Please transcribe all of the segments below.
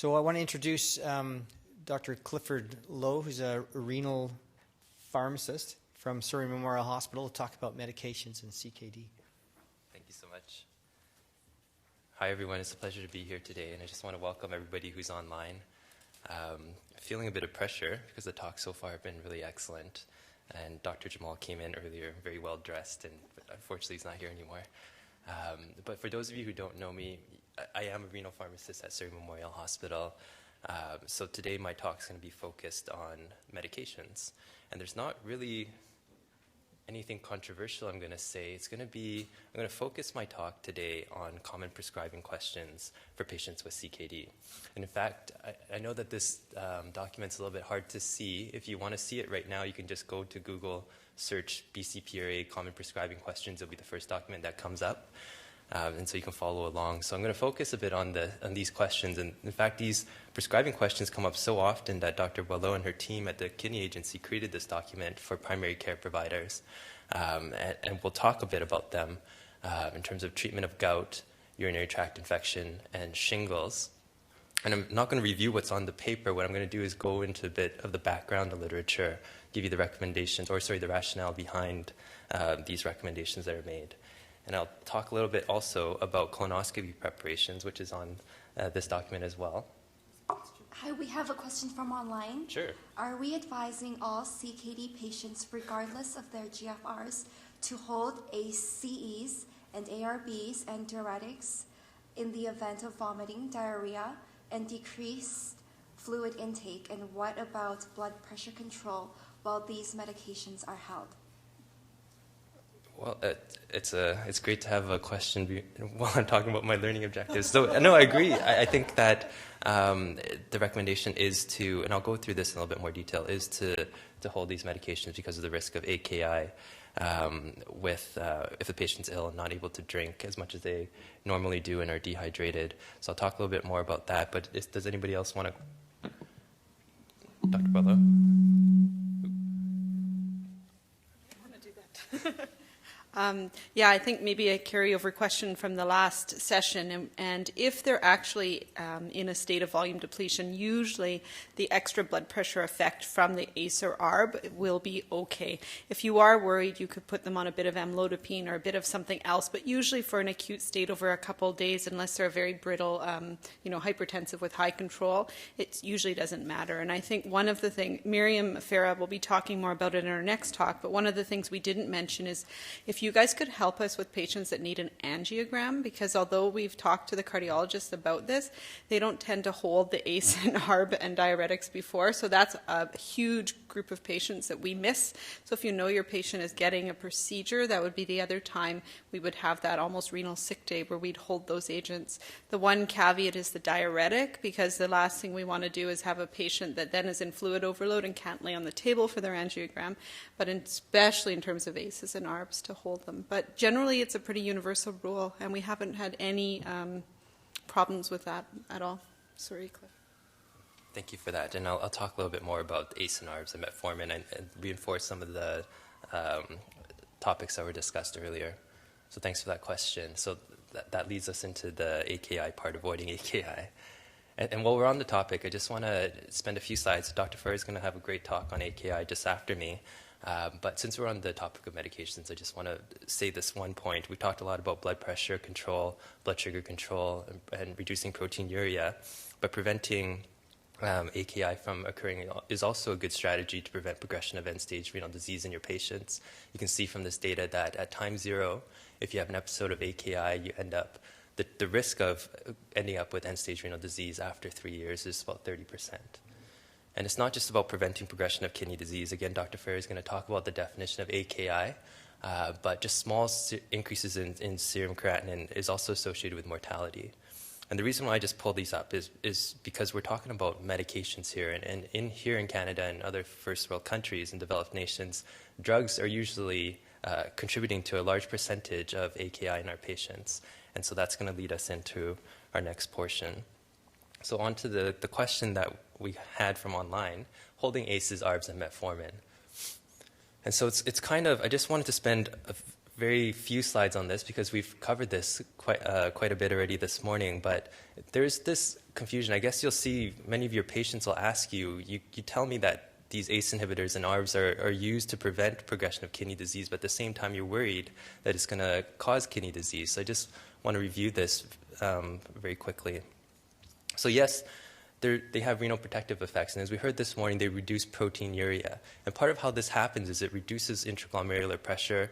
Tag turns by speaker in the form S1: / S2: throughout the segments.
S1: So I want to introduce Dr. Clifford Lowe, who's a renal pharmacist from Surrey Memorial Hospital, to talk about medications and CKD.
S2: Thank you so much. Hi, everyone. It's a pleasure to be here today, and I just want to welcome everybody who's online. Feeling a bit of pressure because the talks so far have been really excellent, and Dr. Jamal came in earlier very well dressed, and unfortunately he's not here anymore. But for those of you who don't know me, I am a renal pharmacist at Surrey Memorial Hospital. So today my talk is going to be focused on medications. And there's not really anything controversial I'm going to say. I'm going to focus my talk today on common prescribing questions for patients with CKD. And in fact, I know that this document's a little bit hard to see. If you want to see it right now, you can just go to Google, search BCPRA common prescribing questions. It'll be the first document that comes up. And so you can follow along. So I'm going to focus a bit on these questions. And in fact, these prescribing questions come up so often that Dr. Boileau and her team at the Kidney Agency created this document for primary care providers. And we'll talk a bit about them in terms of treatment of gout, urinary tract infection, and shingles. And I'm not going to review what's on the paper. What I'm going to do is go into a bit of the background of literature, give you the the rationale behind these recommendations that are made. And I'll talk a little bit also about colonoscopy preparations, which is on this document as well.
S3: Hi, we have a question from online.
S2: Sure.
S3: Are we advising all CKD patients, regardless of their GFRs, to hold ACEs and ARBs and diuretics in the event of vomiting, diarrhea, and decreased fluid intake? And what about blood pressure control while these medications are held?
S2: Well, it's great to have a question while I'm talking about my learning objectives. So, no, I agree. I think that the recommendation is to, and I'll go through this in a little bit more detail, is to hold these medications because of the risk of AKI if the patient's ill and not able to drink as much as they normally do and are dehydrated. So I'll talk a little bit more about that. But does anybody else want to? Dr. Boileau?
S4: I want to do that. Yeah, I think maybe a carryover question from the last session, and if they're actually in a state of volume depletion, usually the extra blood pressure effect from the ACE or ARB will be okay. If you are worried, you could put them on a bit of amlodipine or a bit of something else, but usually for an acute state over a couple of days, unless they're very brittle, hypertensive with high control, it usually doesn't matter. And I think one of the things, Myriam, Farah will be talking more about it in our next talk, but one of the things we didn't mention is if you guys could help us with patients that need an angiogram, because although we've talked to the cardiologist about this, they don't tend to hold the ACE and ARB and diuretics before, so that's a huge group of patients that we miss. So if you know your patient is getting a procedure, that would be the other time we would have that almost renal sick day where we'd hold those agents. The one caveat is the diuretic, because the last thing we want to do is have a patient that then is in fluid overload and can't lay on the table for their angiogram, but especially in terms of ACEs and ARBs to hold them. But generally it's a pretty universal rule, and we haven't had any problems with that at all. Sorry, Cliff.
S2: Thank you for that. And I'll talk a little bit more about ACE and ARBs and metformin and reinforce some of the topics that were discussed earlier. So thanks for that question. So that leads us into the AKI part, avoiding AKI. And while we're on the topic, I just want to spend a few slides. Dr. Farah is going to have a great talk on AKI just after me. But since we're on the topic of medications, I just want to say this one point. We talked a lot about blood pressure control, blood sugar control, and reducing proteinuria. But preventing AKI from occurring is also a good strategy to prevent progression of end-stage renal disease in your patients. You can see from this data that at time 0, if you have an episode of AKI, you end up, the risk of ending up with end-stage renal disease after 3 years is about 30%. And it's not just about preventing progression of kidney disease. Again, Dr. Farah is going to talk about the definition of AKI, but just small increases in serum creatinine is also associated with mortality. And the reason why I just pulled these up is because we're talking about medications here. And here in Canada and other first world countries and developed nations, drugs are usually contributing to a large percentage of AKI in our patients. And so that's going to lead us into our next portion. So on to the question that we had from online, holding ACEs, ARBs, and metformin. And so it's kind of, I just wanted to spend a very few slides on this because we've covered this quite a bit already this morning, but there's this confusion. I guess you'll see many of your patients will ask you tell me that these ACE inhibitors and ARBs are used to prevent progression of kidney disease, but at the same time you're worried that it's going to cause kidney disease. So I just want to review this very quickly. So yes, they have renal protective effects, and as we heard this morning, they reduce proteinuria. And part of how this happens is it reduces intraglomerular pressure.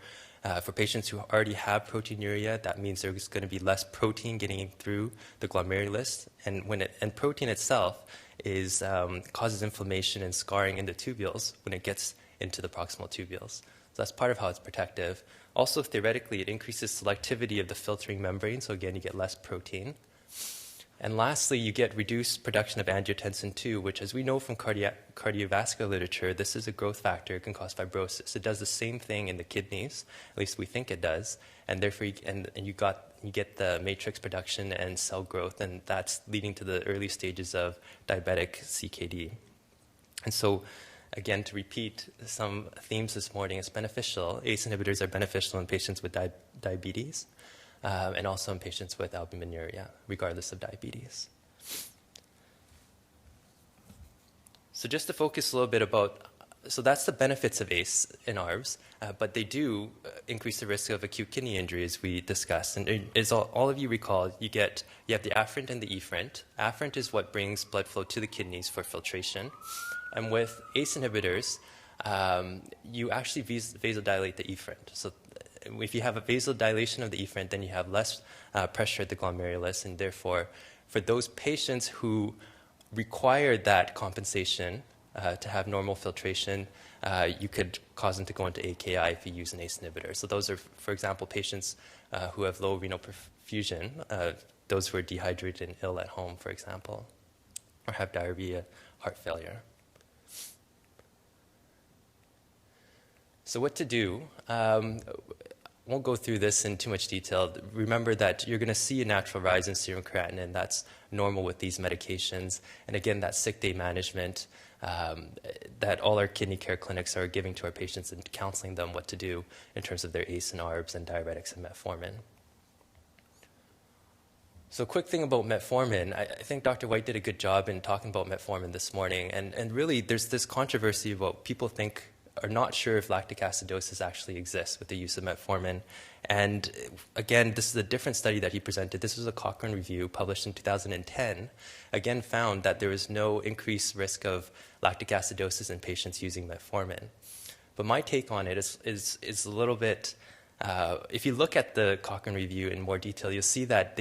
S2: For patients who already have proteinuria, that means there's going to be less protein getting through the glomerulus, and protein itself causes inflammation and scarring in the tubules when it gets into the proximal tubules. So that's part of how it's protective. Also, theoretically, it increases selectivity of the filtering membrane, so again, you get less protein. And lastly, you get reduced production of angiotensin II, which, as we know from cardiovascular literature, this is a growth factor. It can cause fibrosis. It does the same thing in the kidneys, at least we think it does, and therefore you get the matrix production and cell growth, and that's leading to the early stages of diabetic CKD. And so, again, to repeat some themes this morning, it's beneficial. ACE inhibitors are beneficial in patients with diabetes. And also in patients with albuminuria, regardless of diabetes. So just to focus a little bit so that's the benefits of ACE and ARBs, but they do increase the risk of acute kidney injury, as we discussed. And as all of you recall, you have the afferent and the efferent. Afferent is what brings blood flow to the kidneys for filtration. And with ACE inhibitors, you actually vasodilate the efferent. So if you have a vasodilation of the efferent, then you have less pressure at the glomerulus, and therefore, for those patients who require that compensation to have normal filtration, you could cause them to go into AKI if you use an ACE inhibitor. So those are, for example, patients who have low renal perfusion, those who are dehydrated and ill at home, for example, or have diarrhea, heart failure. So what to do? Won't go through this in too much detail. Remember that you're going to see a natural rise in serum creatinine. That's normal with these medications. And again, that sick day management that all our kidney care clinics are giving to our patients and counseling them what to do in terms of their ACE and ARBs and diuretics and metformin. So a quick thing about metformin. I think Dr. White did a good job in talking about metformin this morning. And really, there's this controversy about people are not sure if lactic acidosis actually exists with the use of metformin. And again, this is a different study that he presented. This was a Cochrane review published in 2010. Again, found that there was no increased risk of lactic acidosis in patients using metformin. But my take on it is a little bit, if you look at the Cochrane review in more detail, you'll see that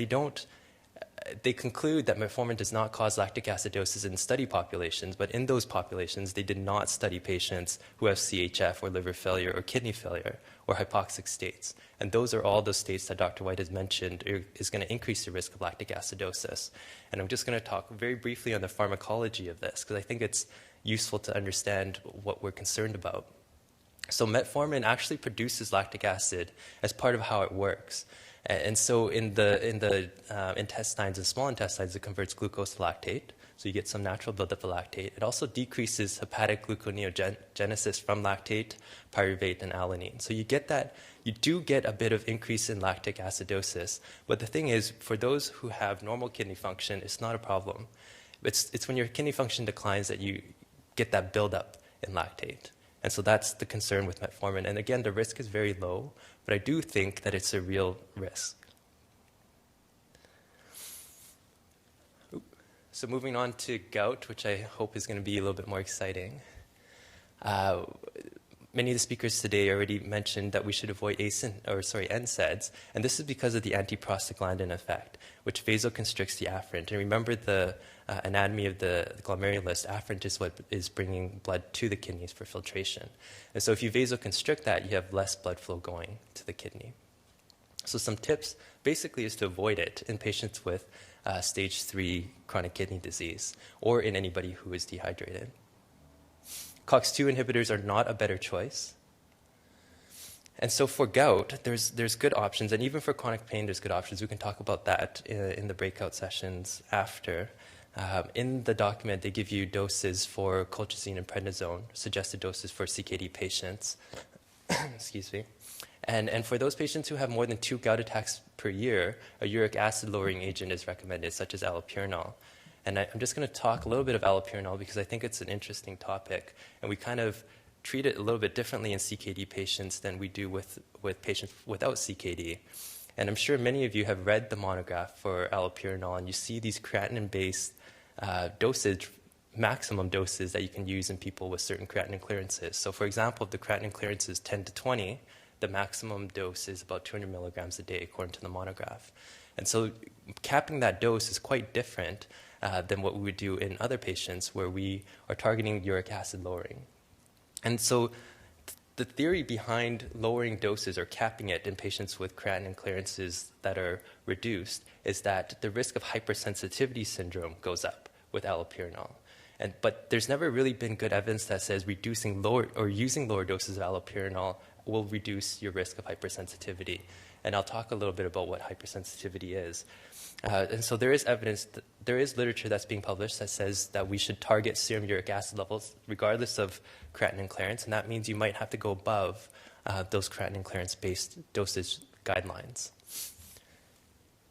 S2: they conclude that metformin does not cause lactic acidosis in study populations, but in those populations, they did not study patients who have CHF or liver failure or kidney failure or hypoxic states. And those are all those states that Dr. White has mentioned is going to increase the risk of lactic acidosis. And I'm just going to talk very briefly on the pharmacology of this, because I think it's useful to understand what we're concerned about. So metformin actually produces lactic acid as part of how it works. And so in the intestines and small intestines, it converts glucose to lactate. So you get some natural buildup of lactate. It also decreases hepatic gluconeogenesis from lactate, pyruvate, and alanine. So you do get a bit of increase in lactic acidosis. But the thing is, for those who have normal kidney function, it's not a problem. It's when your kidney function declines that you get that buildup in lactate. And so that's the concern with metformin. And again, the risk is very low, but I do think that it's a real risk. So moving on to gout, which I hope is going to be a little bit more exciting. Many of the speakers today already mentioned that we should avoid NSAIDs, and this is because of the antiprostaglandin effect, which vasoconstricts the afferent. And remember the anatomy of the glomerulus. Afferent is what is bringing blood to the kidneys for filtration. And so if you vasoconstrict that, you have less blood flow going to the kidney. So some tips basically is to avoid it in patients with stage 3 chronic kidney disease or in anybody who is dehydrated. COX-2 inhibitors are not a better choice. And so for gout, there's good options, and even for chronic pain, there's good options. We can talk about that in the breakout sessions after. In the document, they give you doses for colchicine and prednisone, suggested doses for CKD patients. Excuse me. And for those patients who have more than 2 gout attacks per year, a uric acid lowering agent is recommended, such as allopurinol. And I'm just going to talk a little bit of allopurinol because I think it's an interesting topic, and we kind of treat it a little bit differently in CKD patients than we do with patients without CKD. And I'm sure many of you have read the monograph for allopurinol, and you see these creatinine-based dosage, maximum doses that you can use in people with certain creatinine clearances. So for example, if the creatinine clearance is 10 to 20, the maximum dose is about 200 milligrams a day, according to the monograph. And so capping that dose is quite different than what we would do in other patients where we are targeting uric acid lowering. And so the theory behind lowering doses or capping it in patients with creatinine clearances that are reduced is that the risk of hypersensitivity syndrome goes up with allopurinol. But there's never really been good evidence that says reducing lower or using lower doses of allopurinol will reduce your risk of hypersensitivity. And I'll talk a little bit about what hypersensitivity is. And so there is evidence, there is literature that's being published that says that we should target serum uric acid levels regardless of creatinine clearance, and that means you might have to go above those creatinine clearance-based dosage guidelines.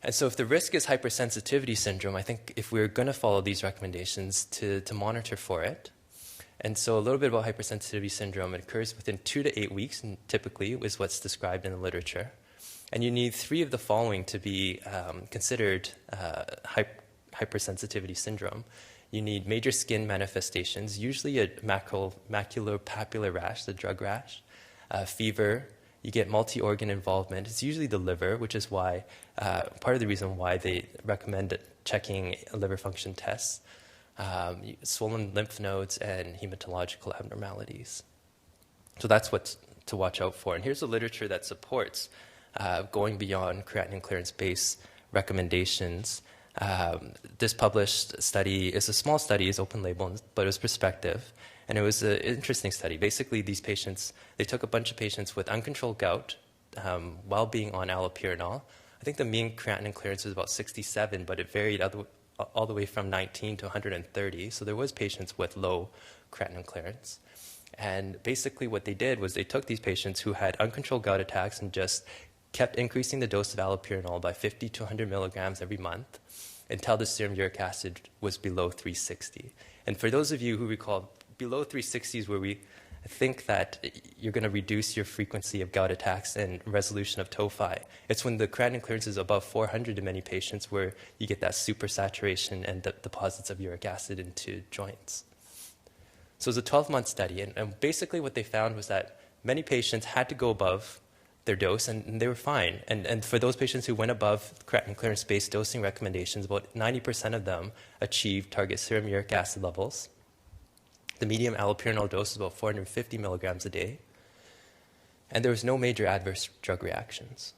S2: And so if the risk is hypersensitivity syndrome, I think if we're going to follow these recommendations to monitor for it. And so a little bit about hypersensitivity syndrome, it occurs within 2 to 8 weeks, and typically is what's described in the literature. And you need 3 of the following to be considered hypersensitivity syndrome. You need major skin manifestations, usually a maculopapular rash, the drug rash, fever. You get multi-organ involvement. It's usually the liver, which is why part of the reason why they recommend checking liver function tests, swollen lymph nodes, and hematological abnormalities. So that's what to watch out for. And here's the literature that supports going beyond creatinine clearance-based recommendations. This published study is a small study, it's open label, but it was prospective. And it was an interesting study. Basically, these patients, they took a bunch of patients with uncontrolled gout while being on allopurinol. I think the mean creatinine clearance was about 67, but it varied all the way from 19 to 130. So there was patients with low creatinine clearance. And basically what they did was they took these patients who had uncontrolled gout attacks and just kept increasing the dose of allopurinol by 50 to 100 milligrams every month until the serum uric acid was below 360. And for those of you who recall, below 360 is where we think that you're going to reduce your frequency of gout attacks and resolution of tophi. It's when the creatinine clearance is above 400 in many patients where you get that supersaturation and the deposits of uric acid into joints. So it was a 12-month study, and basically what they found was that many patients had to go above their dose, and they were fine. And for those patients who went above creatinine clearance-based dosing recommendations, about 90% of them achieved target serum uric acid levels. The median allopurinol dose is about 450 milligrams a day. And there was no major adverse drug reactions.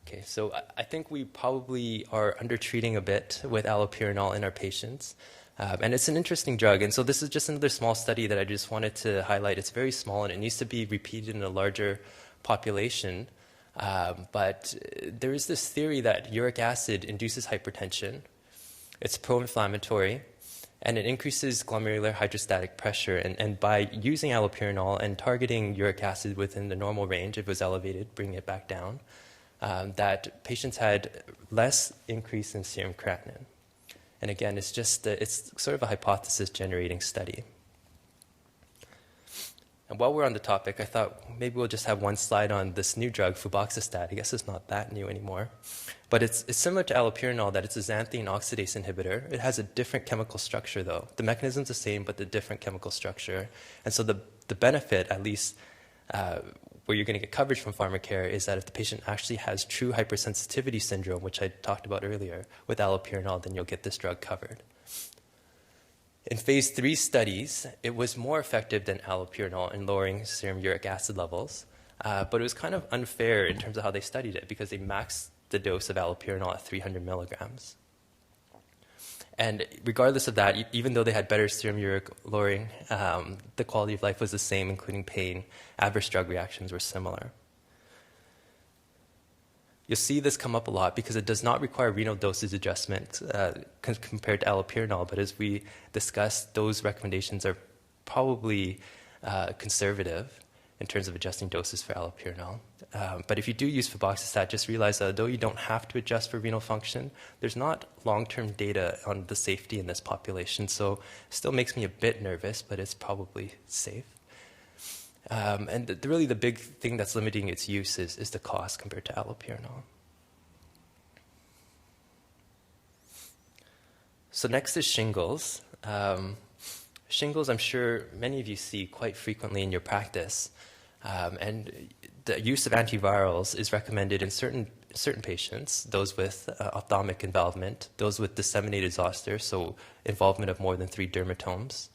S2: Okay, so I think we probably are undertreating a bit with allopurinol in our patients. And it's an interesting drug. And so this is just another small study that I just wanted to highlight. It's very small, and it needs to be repeated in a larger population. But there is this theory that uric acid induces hypertension. It's pro-inflammatory. And it increases glomerular hydrostatic pressure. And by using allopurinol and targeting uric acid within the normal range, if it was elevated, bringing it back down, that patients had less increase in serum creatinine. And again, it's sort of a hypothesis-generating study. And while we're on the topic, I thought maybe we'll just have one slide on this new drug, febuxostat. I guess it's not that new anymore. But it's similar to allopurinol, that it's a xanthine oxidase inhibitor. It has a different chemical structure, though. The mechanism's the same, but the different chemical structure. And so the benefit, at least where you're going to get coverage from pharmacare, is that if the patient actually has true hypersensitivity syndrome, which I talked about earlier, with allopurinol, then you'll get this drug covered. In phase 3 studies, it was more effective than allopurinol in lowering serum uric acid levels, but it was kind of unfair in terms of how they studied it because they maxed the dose of allopurinol at 300 milligrams. And regardless of that, even though they had better serum uric lowering, the quality of life was the same, including pain. Adverse drug reactions were similar. You'll see this come up a lot because it does not require renal dosage adjustment compared to allopurinol, but as we discussed, those recommendations are probably conservative. in terms of adjusting doses for allopurinol. But if you do use febuxostat, just realize that although you don't have to adjust for renal function, there's not long-term data on the safety in this population, so it still makes me a bit nervous, but it's probably safe. And really the big thing that's limiting its use is the cost compared to allopurinol. So next is shingles. Shingles, I'm sure many of you see quite frequently in your practice. And the use of antivirals is recommended in certain patients, those with ophthalmic involvement, those with disseminated zoster, so involvement of more than 3 dermatomes,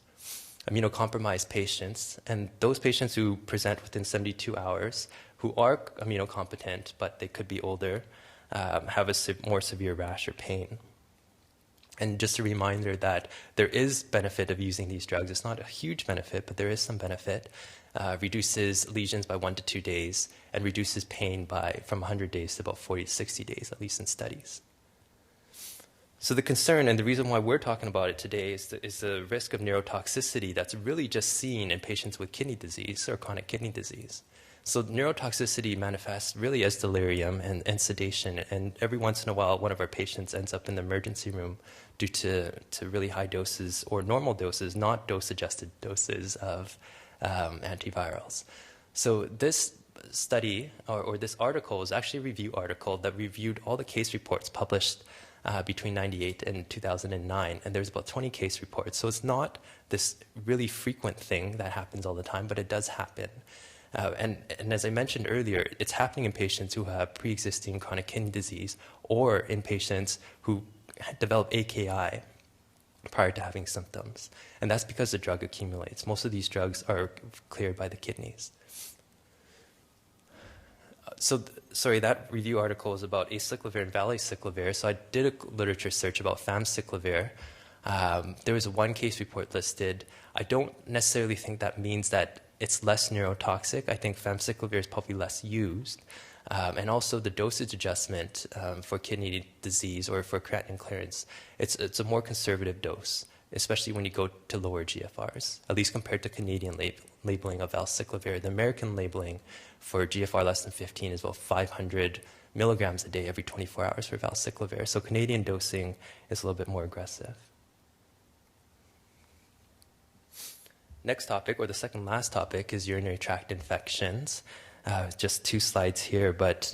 S2: immunocompromised patients, and those patients who present within 72 hours, who are immunocompetent, but they could be older, have a more severe rash or pain. And just a reminder that there is benefit of using these drugs. It's not a huge benefit, but there is some benefit. Reduces lesions by 1 to 2 days and reduces pain from 100 days to about 40 to 60 days, at least in studies. So the concern, and the reason why we're talking about it today, is the risk of neurotoxicity that's really just seen in patients with kidney disease or chronic kidney disease. So neurotoxicity manifests really as delirium and sedation, and every once in a while one of our patients ends up in the emergency room due to really high doses or normal doses, not dose-adjusted doses of antivirals. So this study, or this article, is actually a review article that reviewed all the case reports published between 1998 and 2009, and there's about 20 case reports. So it's not this really frequent thing that happens all the time, but it does happen. And as I mentioned earlier, it's happening in patients who have pre-existing chronic kidney disease or in patients who develop AKI prior to having symptoms. And that's because the drug accumulates. Most of these drugs are cleared by the kidneys. Sorry, that review article is about acyclovir and valacyclovir. So I did a literature search about famciclovir. There was one case report listed. I don't necessarily think that means that it's less neurotoxic. I think famciclovir is probably less used. And also the dosage adjustment for kidney disease or for creatinine clearance, it's a more conservative dose, especially when you go to lower GFRs, at least compared to Canadian labeling of valacyclovir. The American labeling for GFR less than 15 is about 500 milligrams a day every 24 hours for valacyclovir. So Canadian dosing is a little bit more aggressive. Next topic, or the second last topic, is urinary tract infections. Just 2 slides here, but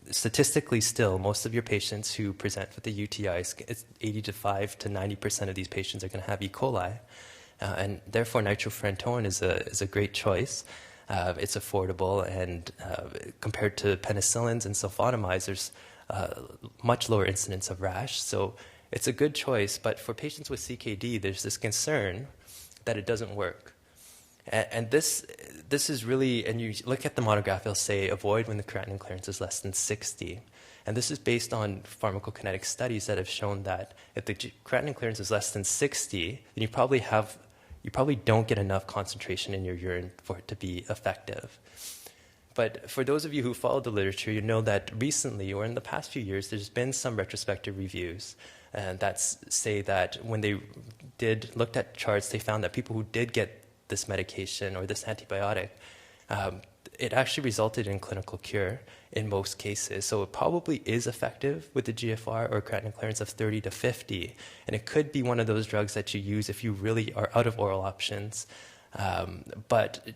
S2: statistically still, most of your patients who present with the UTIs, it's 85 to 90% of these patients are going to have E. coli. And therefore, nitrofurantoin is a great choice. It's affordable, and compared to penicillins and sulfonamides, there's much lower incidence of rash. So it's a good choice, but for patients with CKD, there's this concern that it doesn't work. And this is really, and you look at the monograph, it'll say avoid when the creatinine clearance is less than 60. And this is based on pharmacokinetic studies that have shown that if the creatinine clearance is less than 60, then you probably don't get enough concentration in your urine for it to be effective. But for those of you who follow the literature, you know that recently, or in the past few years, there's been some retrospective reviews that say that when they looked at charts, they found that people who did get this medication or this antibiotic, it actually resulted in clinical cure in most cases. So it probably is effective with the GFR or creatinine clearance of 30 to 50. And it could be one of those drugs that you use if you really are out of oral options. But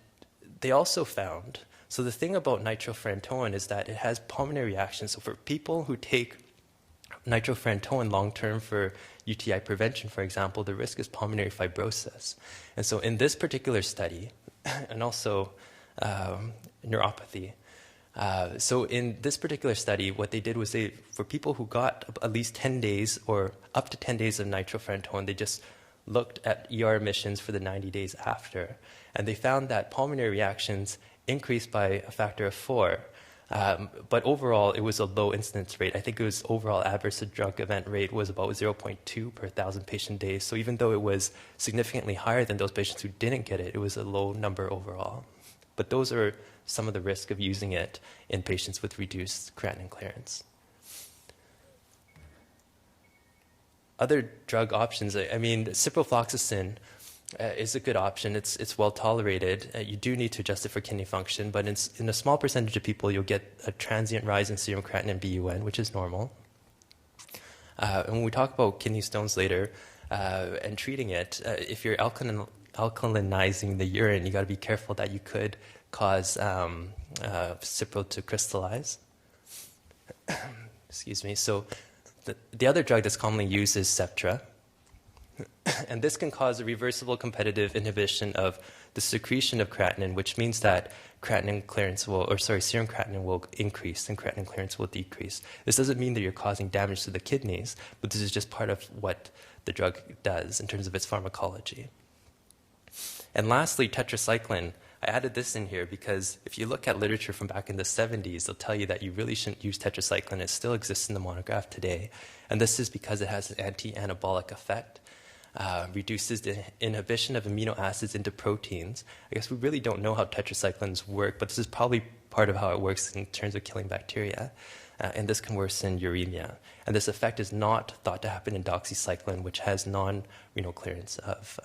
S2: they also found, so the thing about nitrofurantoin is that it has pulmonary reactions. So for people who take nitrofurantoin long-term for UTI prevention, for example, the risk is pulmonary fibrosis. And so in this particular study, and also neuropathy, so in this particular study, what they did was for people who got at least 10 days or up to 10 days of nitrofurantoin, they just looked at ER emissions for the 90 days after. And they found that pulmonary reactions increased by a factor of 4. But overall, it was a low incidence rate. I think it was overall adverse drug event rate was about 0.2 per 1,000 patient days. So even though it was significantly higher than those patients who didn't get it, it was a low number overall. But those are some of the risk of using it in patients with reduced creatinine clearance. Other drug options, I mean, ciprofloxacin is a good option. It's well tolerated. You do need to adjust it for kidney function, but in a small percentage of people, you'll get a transient rise in serum creatinine BUN, which is normal. And when we talk about kidney stones later and treating it, if you're alkalinizing the urine, you got to be careful that you could cause Cipro to crystallize. Excuse me. So the other drug that's commonly used is Septra. And this can cause a reversible competitive inhibition of the secretion of creatinine, which means that serum creatinine will increase and creatinine clearance will decrease. This doesn't mean that you're causing damage to the kidneys, but this is just part of what the drug does in terms of its pharmacology. And lastly, tetracycline. I added this in here because if you look at literature from back in the 70s, they'll tell you that you really shouldn't use tetracycline. It still exists in the monograph today. And this is because it has an anti-anabolic effect. Reduces the inhibition of amino acids into proteins. I guess we really don't know how tetracyclines work, but this is probably part of how it works in terms of killing bacteria. And this can worsen uremia. And this effect is not thought to happen in doxycycline, which has non-renal clearance of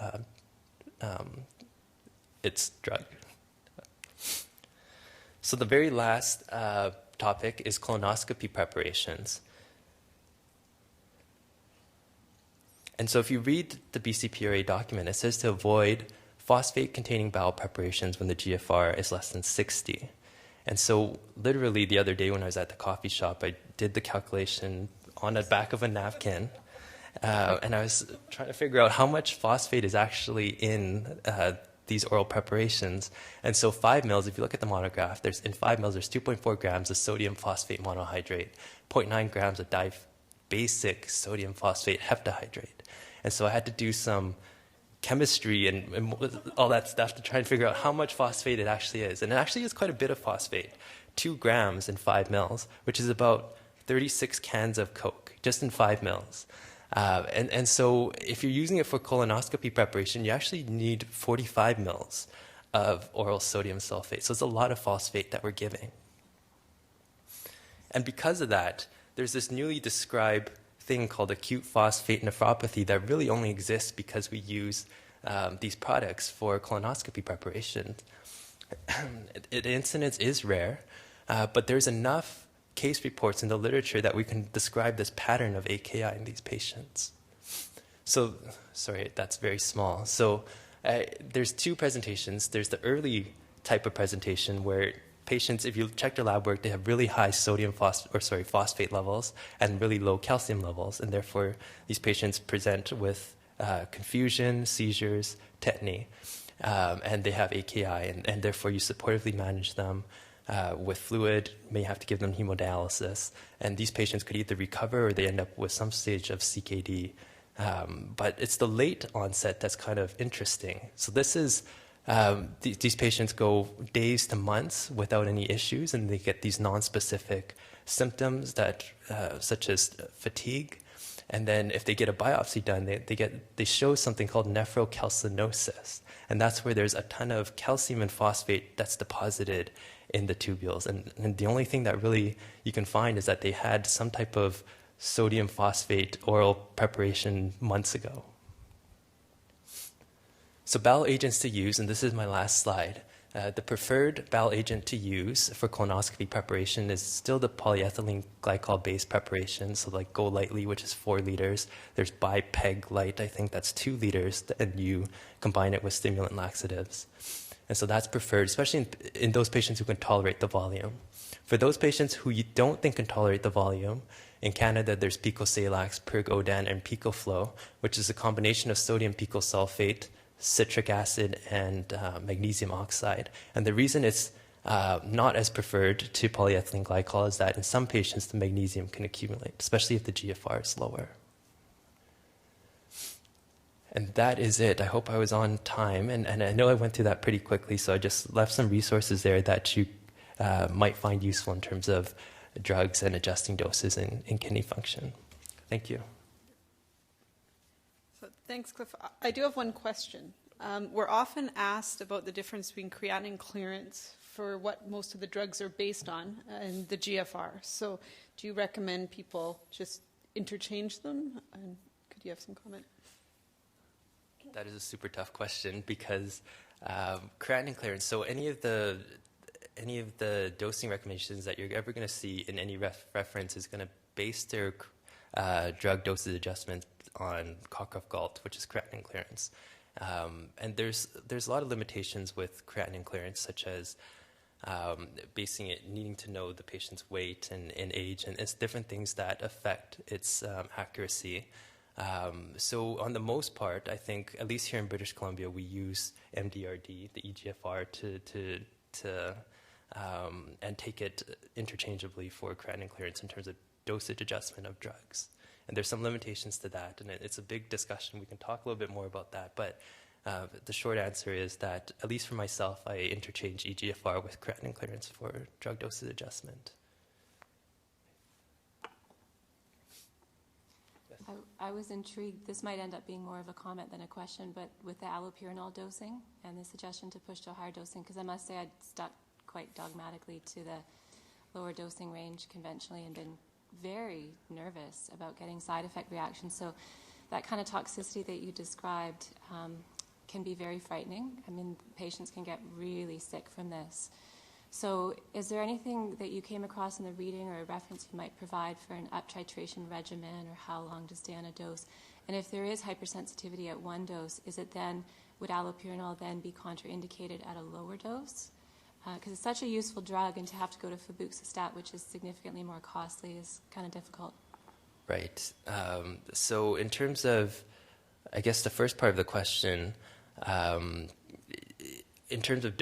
S2: its drug. So the very last topic is colonoscopy preparations. And so if you read the BCPRA document, it says to avoid phosphate-containing bowel preparations when the GFR is less than 60. And so literally the other day when I was at the coffee shop, I did the calculation on the back of a napkin, and I was trying to figure out how much phosphate is actually in these oral preparations. And so 5 mils, if you look at the monograph, in 5 mils there's 2.4 grams of sodium phosphate monohydrate, 0.9 grams of basic sodium phosphate heptahydrate. And so I had to do some chemistry and all that stuff to try and figure out how much phosphate it actually is. And it actually is quite a bit of phosphate, 2 grams in 5 mils, which is about 36 cans of Coke, just in 5 mils. And so if you're using it for colonoscopy preparation, you actually need 45 mils of oral sodium sulfate. So it's a lot of phosphate that we're giving. And because of that, there's this newly described thing called acute phosphate nephropathy that really only exists because we use these products for colonoscopy preparation. The incidence is rare, but there's enough case reports in the literature that we can describe this pattern of AKI in these patients. So, sorry, that's very small. So there's 2 presentations. There's the early type of presentation where patients, if you check their lab work, they have really high phosphate levels and really low calcium levels, and therefore these patients present with confusion, seizures, tetany, and they have AKI, and therefore you supportively manage them with fluid, may have to give them hemodialysis, and these patients could either recover or they end up with some stage of CKD. But it's the late onset that's kind of interesting. So this is these patients go days to months without any issues, and they get these non-specific symptoms that, such as fatigue. And then if they get a biopsy done, they show something called nephrocalcinosis. And that's where there's a ton of calcium and phosphate that's deposited in the tubules. And the only thing that really you can find is that they had some type of sodium phosphate oral preparation months ago. So bowel agents to use, and this is my last slide. The preferred bowel agent to use for colonoscopy preparation is still the polyethylene glycol-based preparation, so like Go Lightly, which is 4 liters. There's Bipeg Light, I think that's 2 liters, and you combine it with stimulant laxatives. And so that's preferred, especially in those patients who can tolerate the volume. For those patients who you don't think can tolerate the volume, in Canada there's Picosalax, Pergodan, and Picoflow, which is a combination of sodium picosulfate, citric acid, and magnesium oxide. And the reason it's not as preferred to polyethylene glycol is that in some patients the magnesium can accumulate, especially if the GFR is lower. And that is it. I hope I was on time, and I know I went through that pretty quickly, so I just left some resources there that you might find useful in terms of drugs and adjusting doses in kidney function. Thank you.
S4: Thanks, Cliff. I do have one question. We're often asked about the difference between creatinine clearance for what most of the drugs are based on and the GFR. So do you recommend people just interchange them? And could you have some comment?
S2: That is a super tough question because creatinine clearance. So any of the dosing recommendations that you're ever going to see in any reference is going to base their drug dosage adjustment on Cockcroft-Gault, which is creatinine clearance. And there's a lot of limitations with creatinine clearance, such as basing it, needing to know the patient's weight and age, and it's different things that affect its accuracy. So on the most part, I think, at least here in British Columbia, we use MDRD, the EGFR, and take it interchangeably for creatinine clearance in terms of dosage adjustment of drugs. And there's some limitations to that, and it's a big discussion. We can talk a little bit more about that, but the short answer is that, at least for myself, I interchange EGFR with creatinine clearance for drug dosage adjustment.
S5: I was intrigued. This might end up being more of a comment than a question, but with the allopurinol dosing and the suggestion to push to a higher dosing, because I must say I'd stuck quite dogmatically to the lower dosing range conventionally and been very nervous about getting side effect reactions. So that kind of toxicity that you described can be very frightening. I mean, patients can get really sick from this. So is there anything that you came across in the reading or a reference you might provide for an up-titration regimen, or how long to stay on a dose? And if there is hypersensitivity at one dose, would allopurinol then be contraindicated at a lower dose? Because it's such a useful drug, and to have to go to febuxostat, which is significantly more costly, is kind of difficult.
S2: Right. So in terms of, I guess, the first part of the question, in terms of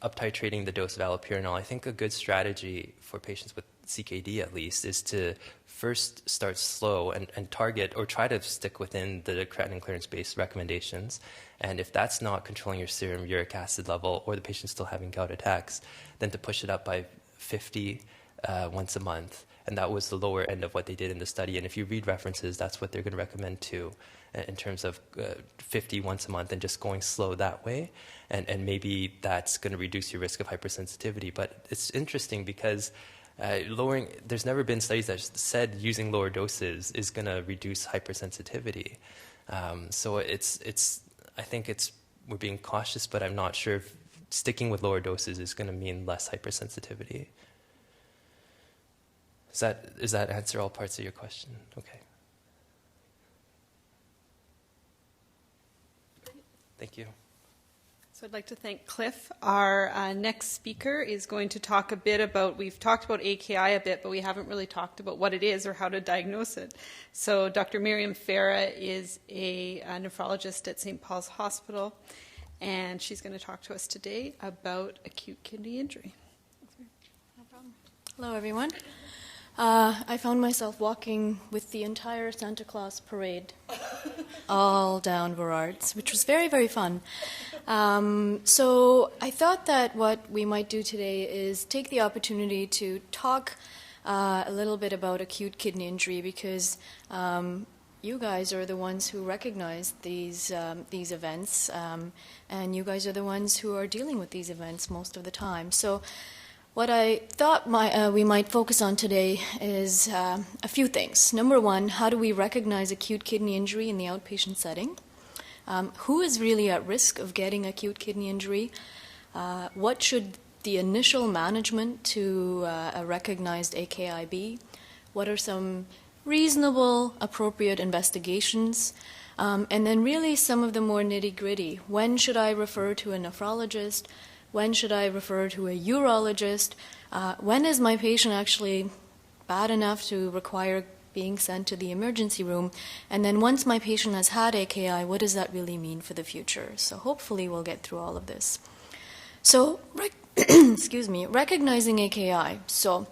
S2: up-titrating the dose of allopurinol, I think a good strategy for patients with CKD, at least, is to first start slow and target or try to stick within the creatinine clearance-based recommendations. And if that's not controlling your serum uric acid level, or the patient's still having gout attacks, then to push it up by 50 once a month. And that was the lower end of what they did in the study. And if you read references, that's what they're going to recommend too, in terms of 50 once a month and just going slow that way. And maybe that's going to reduce your risk of hypersensitivity. But it's interesting because there's never been studies that said using lower doses is going to reduce hypersensitivity. So I think we're being cautious, but I'm not sure if sticking with lower doses is going to mean less hypersensitivity. Does that answer all parts of your question? Okay. Thank you.
S4: So I'd like to thank Cliff. Our next speaker is going to talk a bit about, we've talked about AKI a bit, but we haven't really talked about what it is or how to diagnose it. So Dr. Myriam Farah is a nephrologist at St. Paul's Hospital, and she's going to talk to us today about acute kidney injury.
S6: No problem. Hello, everyone. I found myself walking with the entire Santa Claus parade all down Burrard's, which was very, very fun. So I thought that what we might do today is take the opportunity to talk a little bit about acute kidney injury, because you guys are the ones who recognize these events, and you guys are the ones who are dealing with these events most of the time. So what I thought we might focus on today is a few things. Number one, how do we recognize acute kidney injury in the outpatient setting? Who is really at risk of getting acute kidney injury? What should the initial management to a recognized AKI be? What are some reasonable, appropriate investigations? And then really some of the more nitty-gritty. When should I refer to a nephrologist? When should I refer to a urologist? When is my patient actually bad enough to require being sent to the emergency room? And then once my patient has had AKI, what does that really mean for the future? So hopefully we'll get through all of this. So, excuse me, recognizing AKI. So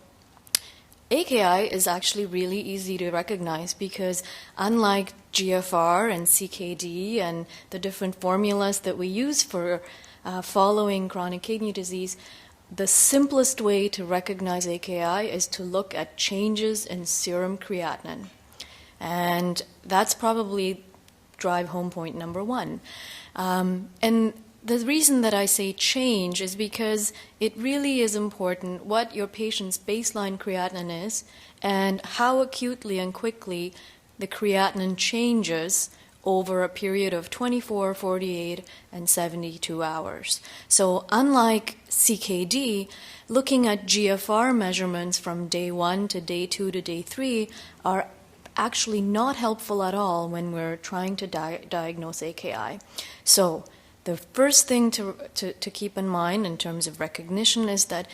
S6: AKI is actually really easy to recognize, because unlike GFR and CKD and the different formulas that we use for following chronic kidney disease, the simplest way to recognize AKI is to look at changes in serum creatinine. And that's probably drive home point number one. And the reason that I say change is because it really is important what your patient's baseline creatinine is and how acutely and quickly the creatinine changes over a period of 24, 48, and 72 hours. So unlike CKD, looking at GFR measurements from day 1 to day 2 to day 3 are actually not helpful at all when we're trying to diagnose AKI. So the first thing to keep in mind in terms of recognition is that,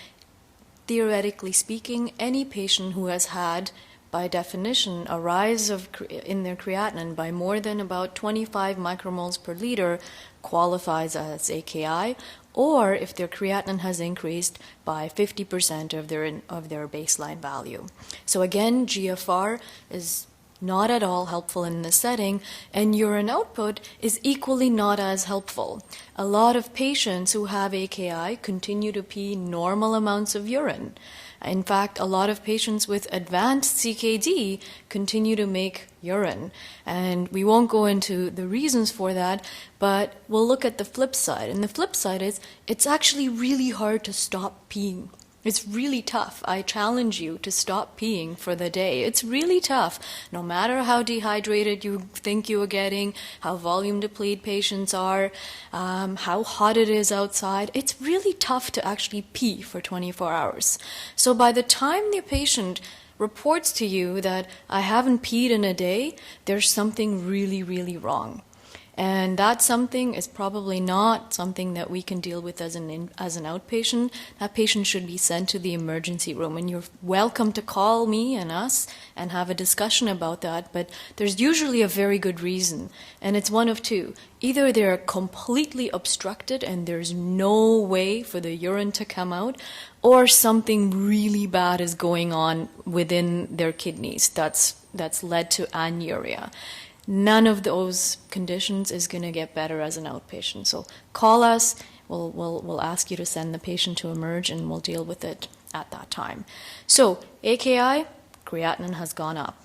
S6: theoretically speaking, any patient who has had, by definition, a rise in their creatinine by more than about 25 micromoles per liter qualifies as AKI, or if their creatinine has increased by 50% of their baseline value. So again, GFR is not at all helpful in this setting, and urine output is equally not as helpful. A lot of patients who have AKI continue to pee normal amounts of urine. In fact, a lot of patients with advanced CKD continue to make urine. And we won't go into the reasons for that, but we'll look at the flip side. And the flip side is it's actually really hard to stop peeing. It's really tough. I challenge you to stop peeing for the day. It's really tough. No matter how dehydrated you think you are getting, how volume depleted patients are, how hot it is outside, it's really tough to actually pee for 24 hours. So by the time the patient reports to you that I haven't peed in a day, there's something really, really wrong. And that something is probably not something that we can deal with as an outpatient. That patient should be sent to the emergency room. And you're welcome to call me and us and have a discussion about that. But there's usually a very good reason. And it's one of two. Either they're completely obstructed and there's no way for the urine to come out, or something really bad is going on within their kidneys that's led to anuria. None of those conditions is going to get better as an outpatient. So call us, we'll ask you to send the patient to emerge, and we'll deal with it at that time. So AKI, creatinine has gone up.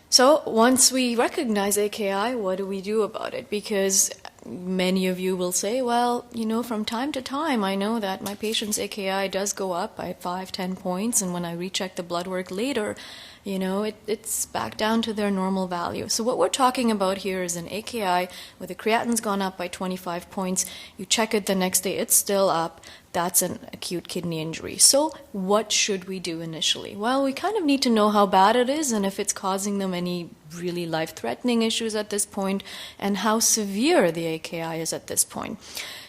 S6: So once we recognize AKI, what do we do about it? Because many of you will say, well, from time to time, I know that my patient's AKI does go up by 5-10 points, and when I recheck the blood work later, it's back down to their normal value. So what we're talking about here is an AKI where the creatinine's gone up by 25 points. You check it the next day, it's still up. That's an acute kidney injury. So what should we do initially? Well, we kind of need to know how bad it is and if it's causing them any really life-threatening issues at this point, and how severe the AKI is at this point.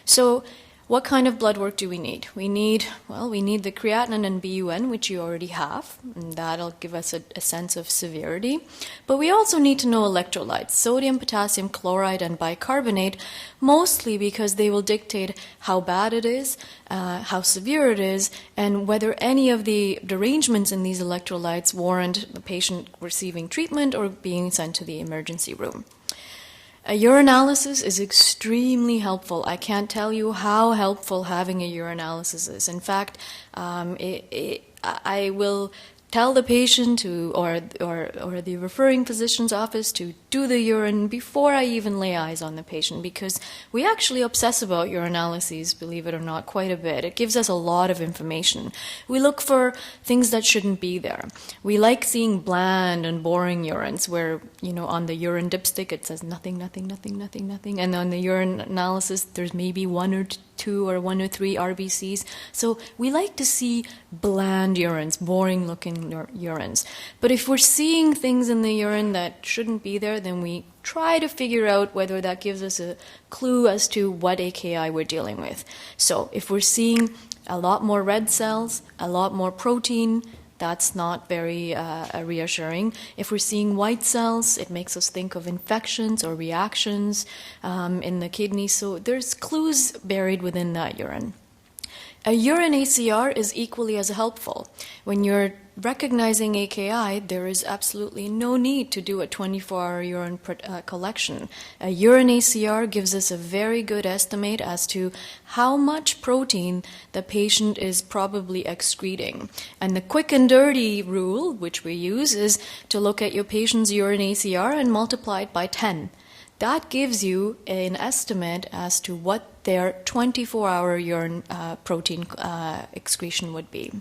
S6: So what kind of blood work do we need? We need the creatinine and BUN, which you already have, and that'll give us a sense of severity. But we also need to know electrolytes, sodium, potassium, chloride, and bicarbonate, mostly because they will dictate how bad it is, how severe it is, and whether any of the derangements in these electrolytes warrant the patient receiving treatment or being sent to the emergency room. A urinalysis is extremely helpful. I can't tell you how helpful having a urinalysis is. In fact, I will tell the patient to, or the referring physician's office to do the urine before I even lay eyes on the patient, because we actually obsess about urinalyses, believe it or not, quite a bit. It gives us a lot of information. We look for things that shouldn't be there. We like seeing bland and boring urines where, on the urine dipstick it says nothing, nothing, nothing, nothing, nothing, and on the urine analysis there's maybe 1 or 2 or 1 or 3 RBCs. So we like to see bland urines, boring looking urines. But if we're seeing things in the urine that shouldn't be there, then we try to figure out whether that gives us a clue as to what AKI we're dealing with. So if we're seeing a lot more red cells, a lot more protein, that's not very reassuring. If we're seeing white cells, it makes us think of infections or reactions in the kidney. So there's clues buried within that urine. A urine ACR is equally as helpful. When you're recognizing AKI, there is absolutely no need to do a 24-hour urine collection. A urine ACR gives us a very good estimate as to how much protein the patient is probably excreting. And the quick and dirty rule, which we use, is to look at your patient's urine ACR and multiply it by 10. That gives you an estimate as to what their 24-hour urine protein excretion would be.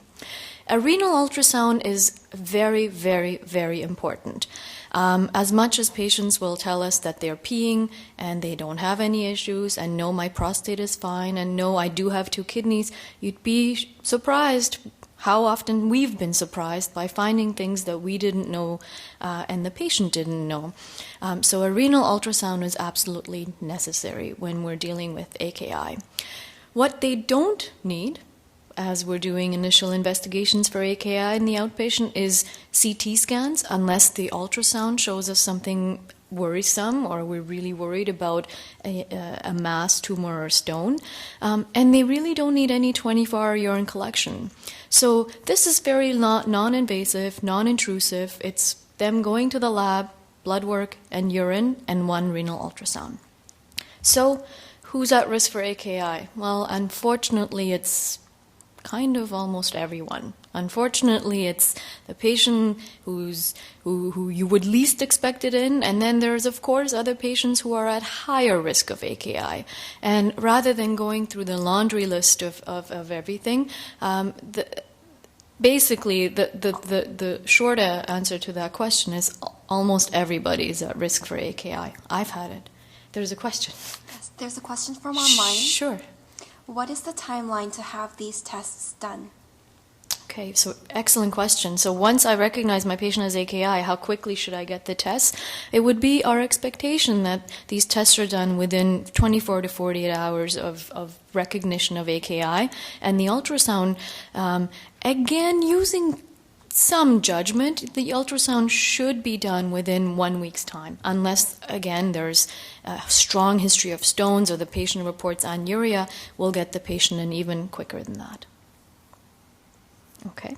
S6: A renal ultrasound is very, very, very important. As much as patients will tell us that they're peeing and they don't have any issues, and no, my prostate is fine, and no, I do have 2 kidneys, you'd be surprised how often we've been surprised by finding things that we didn't know and the patient didn't know. So a renal ultrasound is absolutely necessary when we're dealing with AKI. What they don't need, as we're doing initial investigations for AKI in the outpatient, is CT scans, unless the ultrasound shows us something worrisome or we're really worried about a mass, tumor, or stone. And they really don't need any 24-hour urine collection. So this is very non-invasive, non-intrusive. It's them going to the lab, blood work, and urine, and 1 renal ultrasound. So who's at risk for AKI? Well, unfortunately, it's kind of almost everyone. Unfortunately, it's the patient who you would least expect it in, and then there's, of course, other patients who are at higher risk of AKI. And rather than going through the laundry list of everything, basically the short answer to that question is almost everybody is at risk for AKI. I've had it. There's a question.
S3: Yes, there's a question from online.
S6: Sure.
S3: What is the timeline to have these tests done?
S6: Okay, so excellent question. So once I recognize my patient has AKI, how quickly should I get the tests? It would be our expectation that these tests are done within 24 to 48 hours of recognition of AKI. And the ultrasound, again, using some judgment, the ultrasound should be done within 1 week's time, unless, again, there's a strong history of stones or the patient reports anuria. We'll get the patient in even quicker than that. Okay.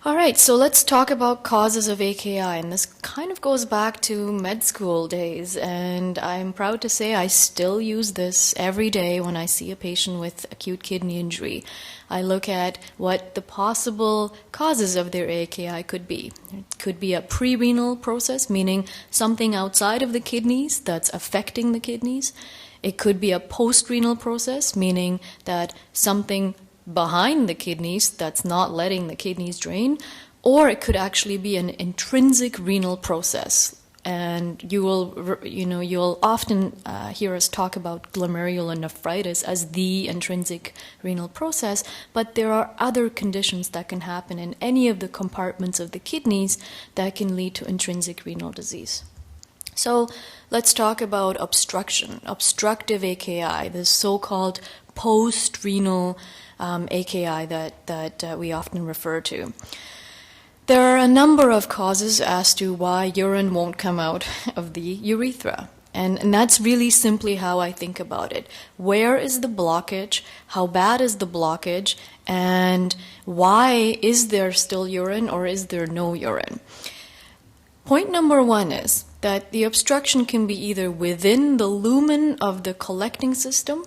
S6: All right, so let's talk about causes of AKI, and this kind of goes back to med school days, and I'm proud to say I still use this every day when I see a patient with acute kidney injury. I look at what the possible causes of their AKI could be. It could be a pre-renal process, meaning something outside of the kidneys that's affecting the kidneys. It could be a post-renal process, meaning that something behind the kidneys that's not letting the kidneys drain, or it could actually be an intrinsic renal process. And you'll often hear us talk about glomerulonephritis as the intrinsic renal process, but there are other conditions that can happen in any of the compartments of the kidneys that can lead to intrinsic renal disease. So let's talk about obstruction, obstructive AKI, the so-called post-renal AKI that we often refer to. There are a number of causes as to why urine won't come out of the urethra. And that's really simply how I think about it. Where is the blockage? How bad is the blockage? And why is there still urine or is there no urine? Point number 1 is that the obstruction can be either within the lumen of the collecting system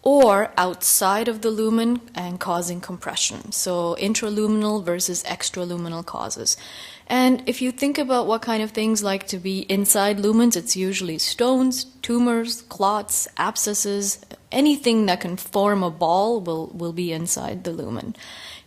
S6: or outside of the lumen and causing compression. So intraluminal versus extraluminal causes. And if you think about what kind of things like to be inside lumens, it's usually stones, tumors, clots, abscesses, anything that can form a ball will be inside the lumen.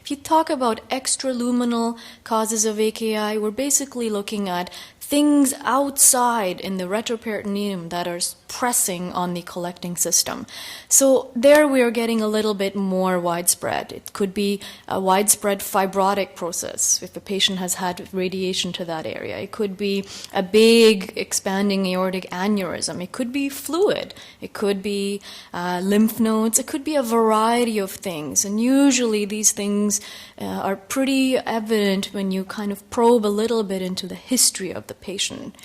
S6: If you talk about extraluminal causes of AKI, we're basically looking at things outside in the retroperitoneum that are pressing on the collecting system. So there we are getting a little bit more widespread. It could be a widespread fibrotic process if a patient has had radiation to that area. It could be a big expanding aortic aneurysm. It could be fluid. It could be lymph nodes. It could be a variety of things. And usually these things are pretty evident when you kind of probe a little bit into the history of the patient.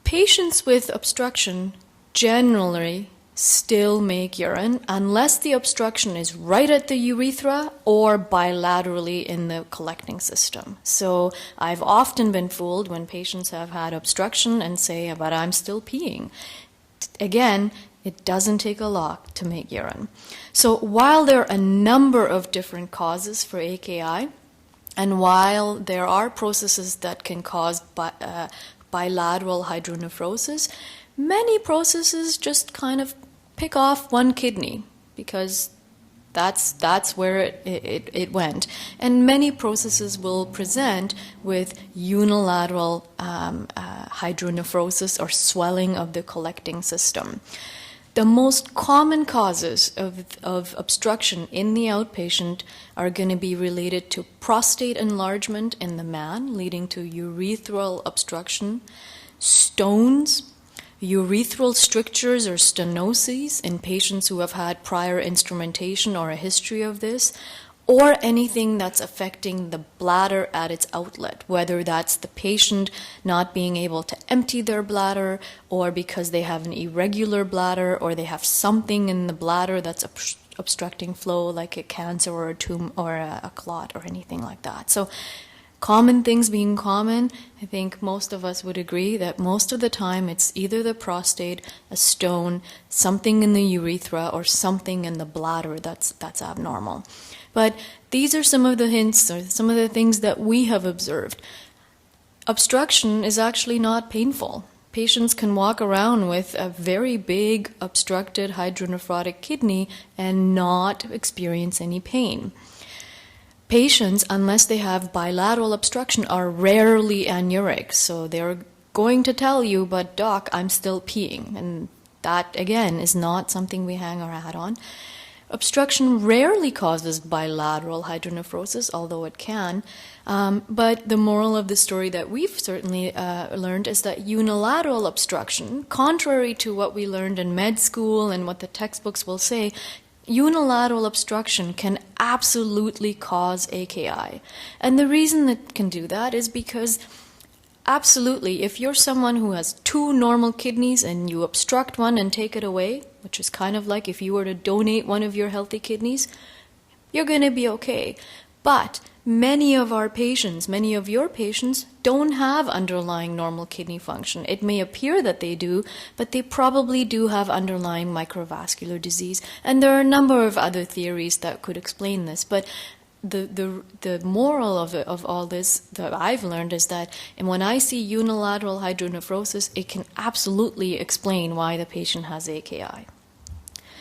S6: Patients with obstruction generally still make urine unless the obstruction is right at the urethra or bilaterally in the collecting system. So I've often been fooled when patients have had obstruction and say, but I'm still peeing. Again, it doesn't take a lot to make urine. So while there are a number of different causes for AKI, and while there are processes that can cause bilateral hydronephrosis, many processes just kind of pick off one kidney because That's where it went. And many processes will present with unilateral hydronephrosis or swelling of the collecting system. The most common causes of obstruction in the outpatient are going to be related to prostate enlargement in the man, leading to urethral obstruction, stones, urethral strictures or stenoses in patients who have had prior instrumentation or a history of this, or anything that's affecting the bladder at its outlet, whether that's the patient not being able to empty their bladder, or because they have an irregular bladder, or they have something in the bladder that's obstructing flow, like a cancer or a tumor or a clot or anything like that. So common things being common, I think most of us would agree that most of the time it's either the prostate, a stone, something in the urethra, or something in the bladder that's abnormal. But these are some of the hints or some of the things that we have observed. Obstruction is actually not painful. Patients can walk around with a very big obstructed hydronephrotic kidney and not experience any pain. Patients, unless they have bilateral obstruction, are rarely anuric. So they're going to tell you, but doc, I'm still peeing. And that, again, is not something we hang our hat on. Obstruction rarely causes bilateral hydronephrosis, although it can. But the moral of the story that we've certainly learned is that unilateral obstruction, contrary to what we learned in med school and what the textbooks will say, unilateral obstruction can absolutely cause AKI. And the reason it can do that is because absolutely, if you're someone who has 2 normal kidneys and you obstruct one and take it away, which is kind of like if you were to donate one of your healthy kidneys, you're going to be okay. But many of our patients, many of your patients, don't have underlying normal kidney function. It may appear that they do, but they probably do have underlying microvascular disease. And there are a number of other theories that could explain this. But the moral of all this that I've learned is that, and when I see unilateral hydronephrosis, it can absolutely explain why the patient has AKI.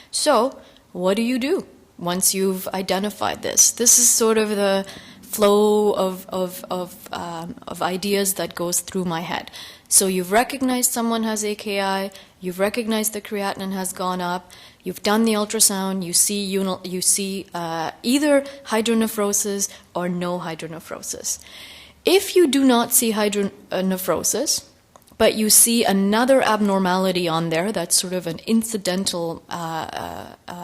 S6: So, what do you do once you've identified this? This is sort of the flow of ideas that goes through my head. So you've recognized someone has AKI, you've recognized the creatinine has gone up, you've done the ultrasound, you see either hydronephrosis or no hydronephrosis. If you do not see hydronephrosis, but you see another abnormality on there that's sort of an incidental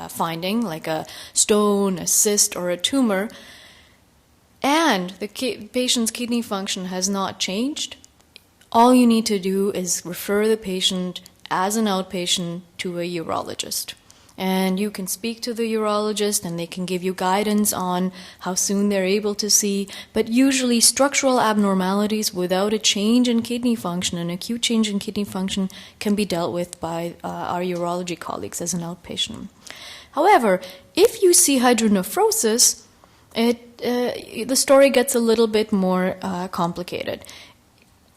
S6: finding, like a stone, a cyst, or a tumor, and the patient's kidney function has not changed, all you need to do is refer the patient as an outpatient to a urologist. And you can speak to the urologist and they can give you guidance on how soon they're able to see. But usually structural abnormalities without a change in kidney function, an acute change in kidney function, can be dealt with by our urology colleagues as an outpatient. However, if you see hydronephrosis, the story gets a little bit more complicated.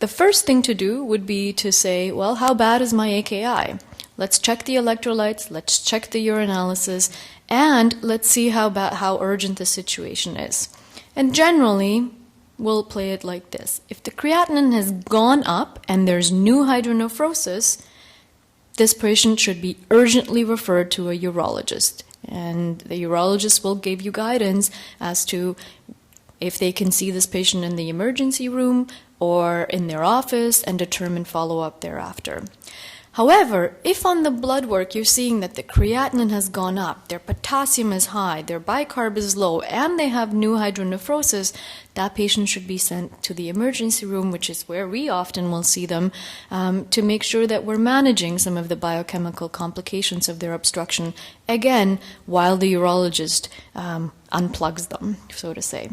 S6: The first thing to do would be to say, well, how bad is my AKI? Let's check the electrolytes, let's check the urinalysis, and let's see how urgent the situation is. And generally, we'll play it like this. If the creatinine has gone up and there's new hydronephrosis, this patient should be urgently referred to a urologist. And the urologist will give you guidance as to if they can see this patient in the emergency room or in their office and determine follow-up thereafter. However, if on the blood work you're seeing that the creatinine has gone up, their potassium is high, their bicarb is low, and they have new hydronephrosis, that patient should be sent to the emergency room, which is where we often will see them, to make sure that we're managing some of the biochemical complications of their obstruction, again, while the urologist unplugs them, so to say.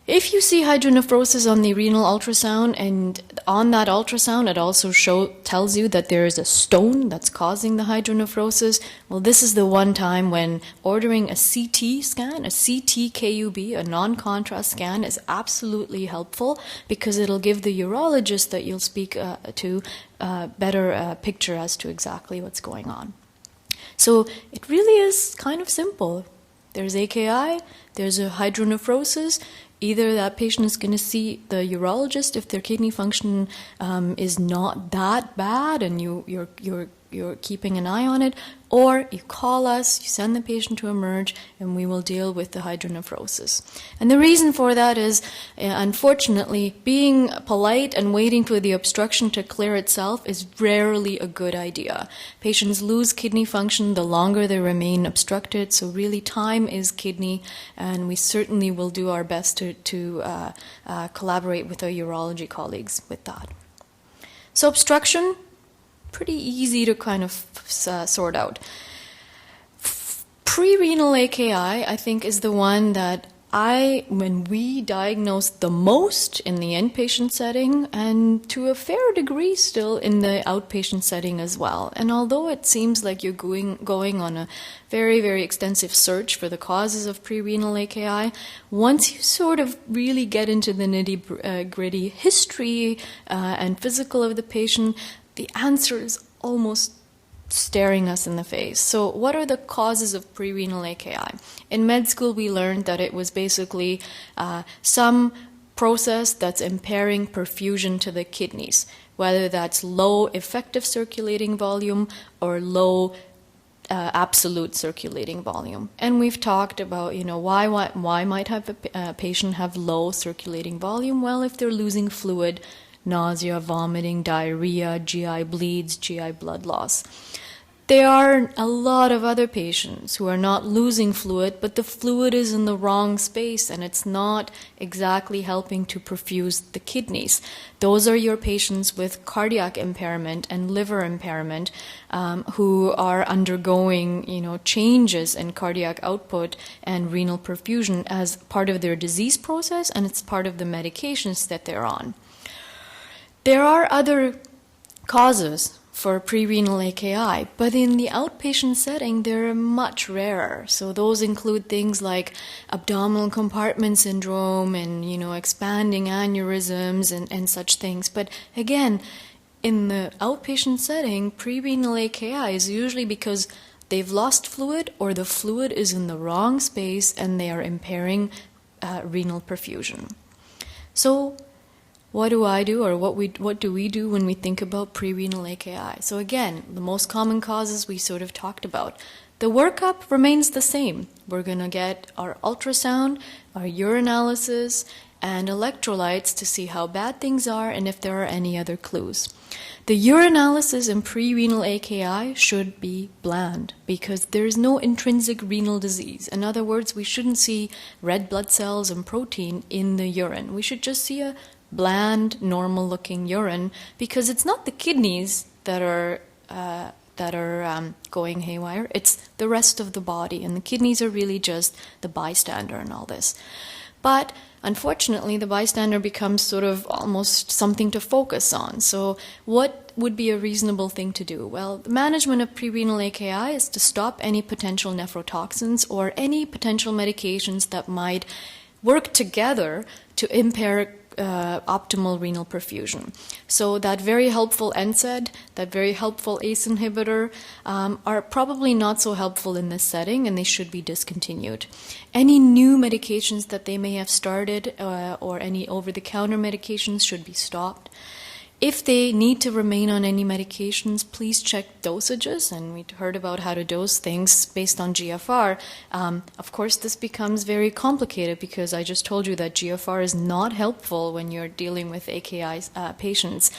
S6: If you see hydronephrosis on the renal ultrasound, and on that ultrasound it also tells you that there is a stone that's causing the hydronephrosis, well, this is the one time when ordering a CT scan, a CT KUB, a non-contrast scan, is absolutely helpful because it'll give the urologist that you'll speak to a better picture as to exactly what's going on. So it really is kind of simple. there's AKI, there's a hydronephrosis, either that patient is going to see the urologist if their kidney function is not that bad and you're keeping an eye on it, or you call us, you send the patient to emerge, and we will deal with the hydronephrosis. And the reason for that is, unfortunately, being polite and waiting for the obstruction to clear itself is rarely a good idea. Patients lose kidney function the longer they remain obstructed, so really time is kidney, and we certainly will do our best to collaborate with our urology colleagues with that. So obstruction, pretty easy to kind of sort out. Pre-renal AKI, I think, is the one that when we diagnose the most in the inpatient setting, and to a fair degree still in the outpatient setting as well. And although it seems like you're going on a very, very extensive search for the causes of pre-renal AKI, once you sort of really get into the nitty-gritty history and physical of the patient, the answer is almost staring us in the face. So what are the causes of pre-renal AKI? In med school, we learned that it was basically some process that's impairing perfusion to the kidneys, whether that's low effective circulating volume or low absolute circulating volume. And we've talked about, why might have a patient have low circulating volume? Well, if they're losing fluid, nausea, vomiting, diarrhea, GI bleeds, GI blood loss. There are a lot of other patients who are not losing fluid, but the fluid is in the wrong space and it's not exactly helping to perfuse the kidneys. Those are your patients with cardiac impairment and liver impairment who are undergoing, changes in cardiac output and renal perfusion as part of their disease process, and it's part of the medications that they're on. There are other causes for pre-renal AKI, but in the outpatient setting, they're much rarer. So those include things like abdominal compartment syndrome and, expanding aneurysms and such things. But again, in the outpatient setting, pre-renal AKI is usually because they've lost fluid or the fluid is in the wrong space and they are impairing renal perfusion. So what do I do, or what do we do when we think about pre-renal AKI? So again, the most common causes we sort of talked about. The workup remains the same. We're going to get our ultrasound, our urinalysis, and electrolytes to see how bad things are and if there are any other clues. The urinalysis in pre-renal AKI should be bland because there is no intrinsic renal disease. In other words, we shouldn't see red blood cells and protein in the urine. We should just see a bland, normal-looking urine, because it's not the kidneys that are going haywire. It's the rest of the body, and the kidneys are really just the bystander in all this. But unfortunately, the bystander becomes sort of almost something to focus on. So what would be a reasonable thing to do? Well, the management of pre-renal AKI is to stop any potential nephrotoxins or any potential medications that might work together to impair optimal renal perfusion. So that very helpful NSAID, that very helpful ACE inhibitor are probably not so helpful in this setting, and they should be discontinued. Any new medications that they may have started or any over-the-counter medications should be stopped. If they need to remain on any medications, please check dosages, and we heard about how to dose things based on GFR. Of course, this becomes very complicated because I just told you that GFR is not helpful when you're dealing with AKI patients.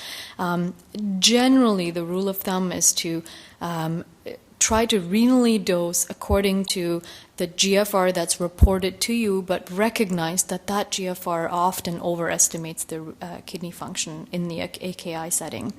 S6: Generally, the rule of thumb is to try to renally dose according to the GFR that's reported to you, but recognize that that GFR often overestimates the kidney function in the AKI setting.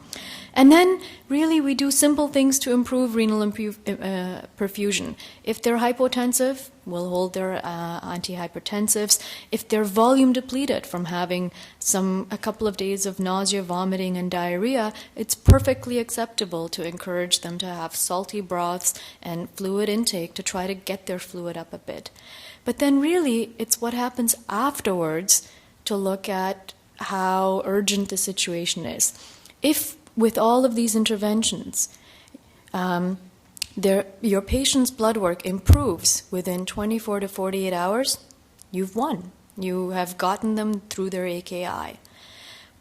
S6: And then, really, we do simple things to improve renal perfusion. If they're hypotensive, we'll hold their antihypertensives. If they're volume depleted from having a couple of days of nausea, vomiting, and diarrhea, it's perfectly acceptable to encourage them to have salty broths and fluid intake to try to get their fluid up a bit. But then really, it's what happens afterwards to look at how urgent the situation is. If with all of these interventions, your patient's blood work improves within 24 to 48 hours, you've won. You have gotten them through their AKI.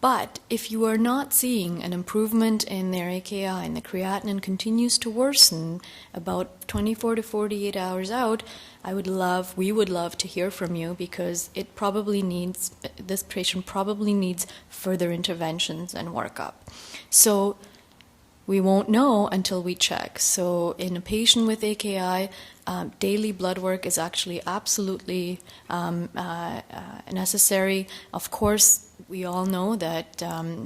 S6: But if you are not seeing an improvement in their AKI and the creatinine continues to worsen about 24 to 48 hours out, we would love to hear from you, because this patient probably needs further interventions and workup. So we won't know until we check. So in a patient with AKI, daily blood work is actually absolutely necessary. Of course, we all know that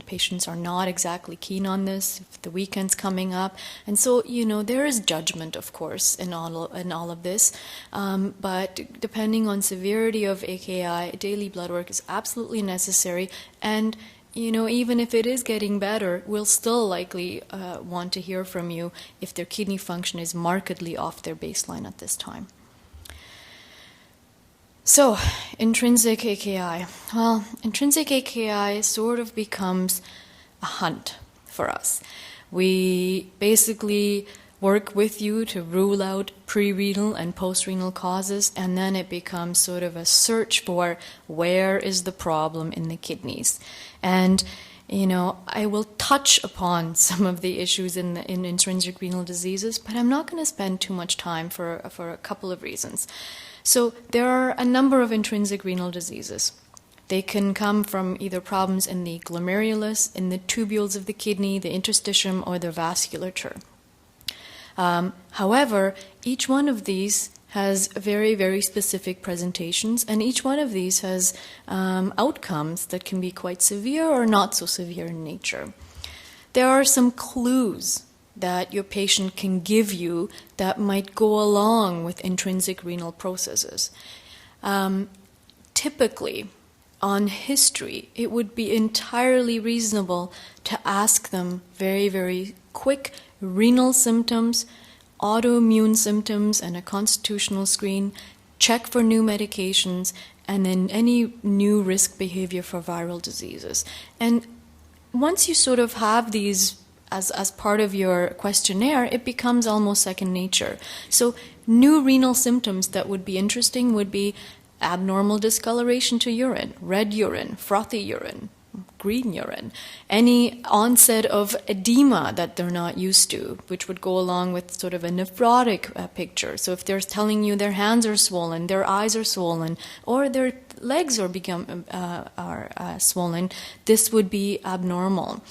S6: patients are not exactly keen on this if the weekend's coming up. And so, there is judgment, of course, in all of this. But depending on severity of AKI, daily blood work is absolutely necessary. And even if it is getting better, we'll still likely want to hear from you if their kidney function is markedly off their baseline at this time. So, intrinsic AKI. Well, intrinsic AKI sort of becomes a hunt for us. We basically work with you to rule out pre-renal and post-renal causes, and then it becomes sort of a search for where is the problem in the kidneys. And I will touch upon some of the issues in intrinsic renal diseases, but I'm not going to spend too much time for a couple of reasons. So there are a number of intrinsic renal diseases. They can come from either problems in the glomerulus, in the tubules of the kidney, the interstitium, or the vasculature. However, each one of these has very, very specific presentations, and each one of these has outcomes that can be quite severe or not so severe in nature. There are some clues that your patient can give you that might go along with intrinsic renal processes. Typically, on history, it would be entirely reasonable to ask them very, very quick renal symptoms, autoimmune symptoms, and a constitutional screen, check for new medications, and then any new risk behavior for viral diseases. And once you sort of have these as part of your questionnaire, it becomes almost second nature. So new renal symptoms that would be interesting would be abnormal discoloration to urine, red urine, frothy urine, green urine, any onset of edema that they're not used to, which would go along with sort of a nephrotic picture. So if they're telling you their hands are swollen, their eyes are swollen, or their legs are swollen, this would be abnormal.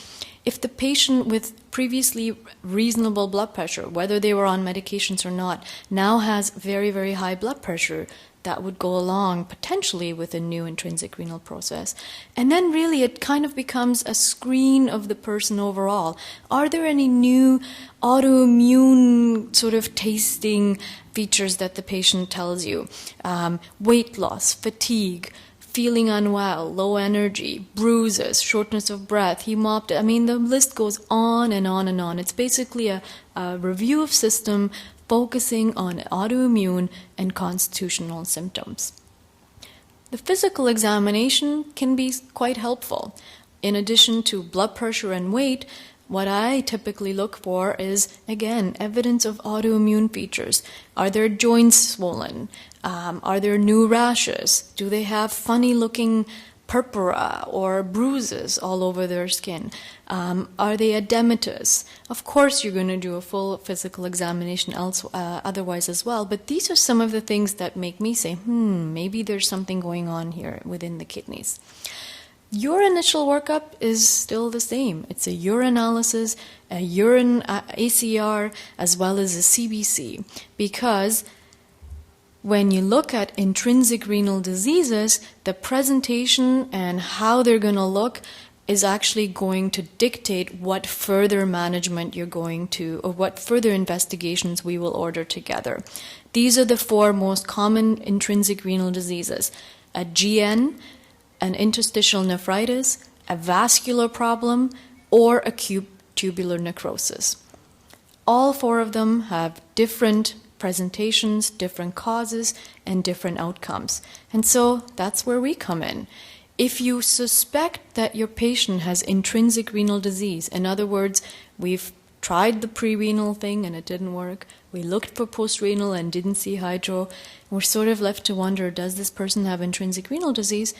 S6: If the patient with previously reasonable blood pressure, whether they were on medications or not, now has very, very high blood pressure, that would go along potentially with a new intrinsic renal process. And then really it kind of becomes a screen of the person overall. Are there any new autoimmune sort of tasting features that the patient tells you? Weight loss, fatigue, feeling unwell, low energy, bruises, shortness of breath, hemoptysis. I mean, the list goes on and on and on. It's basically a review of system focusing on autoimmune and constitutional symptoms. The physical examination can be quite helpful. In addition to blood pressure and weight, what I typically look for is, again, evidence of autoimmune features. Are their joints swollen? Are there new rashes? Do they have funny-looking purpura or bruises all over their skin? Are they edematous? Of course, you're going to do a full physical examination otherwise as well, but these are some of the things that make me say, maybe there's something going on here within the kidneys. Your initial workup is still the same. It's a urinalysis, a urine ACR, as well as a CBC, because when you look at intrinsic renal diseases, the presentation and how they're going to look is actually going to dictate what further management you're going to, or what further investigations we will order together. These are the four most common intrinsic renal diseases: a GN, an interstitial nephritis, a vascular problem, or acute tubular necrosis. All four of them have different presentations, different causes, and different outcomes. And so that's where we come in. If you suspect that your patient has intrinsic renal disease, in other words, we've tried the pre-renal thing and it didn't work. We looked for post-renal and didn't see hydro. We're sort of left to wonder, does this person have intrinsic renal disease?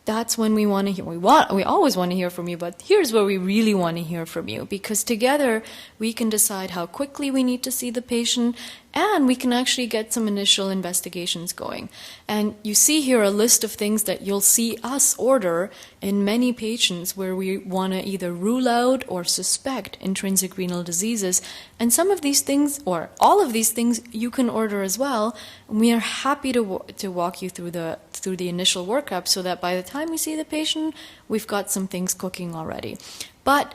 S6: That's when we want to hear. We always want to hear from you, but here's where we really want to hear from you, because together we can decide how quickly we need to see the patient, and we can actually get some initial investigations going. And you see here a list of things that you'll see us order in many patients where we want to either rule out or suspect intrinsic renal diseases. And some of these things, or all of these things, you can order as well. And we are happy to walk you through the initial workup so that by the time we see the patient, we've got some things cooking already. But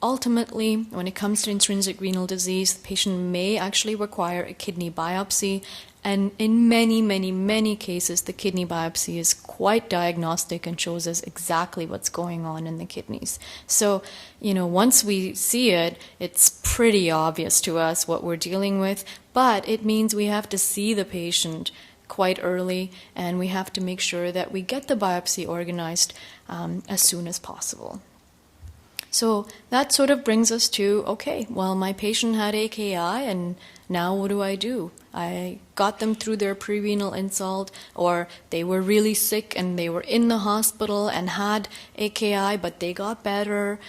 S6: ultimately, when it comes to intrinsic renal disease, the patient may actually require a kidney biopsy, and in many, many, many cases, the kidney biopsy is quite diagnostic and shows us exactly what's going on in the kidneys. So, once we see it, it's pretty obvious to us what we're dealing with, but it means we have to see the patient quite early, and we have to make sure that we get the biopsy organized as soon as possible. So that sort of brings us to, okay, well, my patient had AKI, and now what do? I got them through their pre-renal insult, or they were really sick and they were in the hospital and had AKI, but they got better,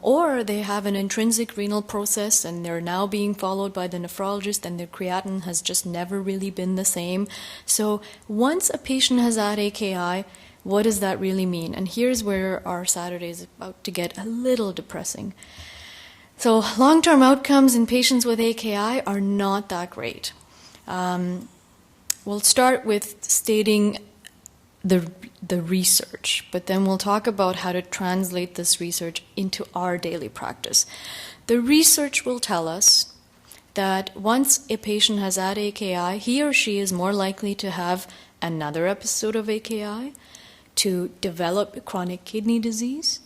S6: or they have an intrinsic renal process and they're now being followed by the nephrologist and their creatinine has just never really been the same. So once a patient has had AKI, what does that really mean? And here's where our Saturday is about to get a little depressing. So long-term outcomes in patients with AKI are not that great. We'll start with stating the research, but then we'll talk about how to translate this research into our daily practice. The research will tell us that once a patient has had AKI, he or she is more likely to have another episode of AKI, to develop chronic kidney disease.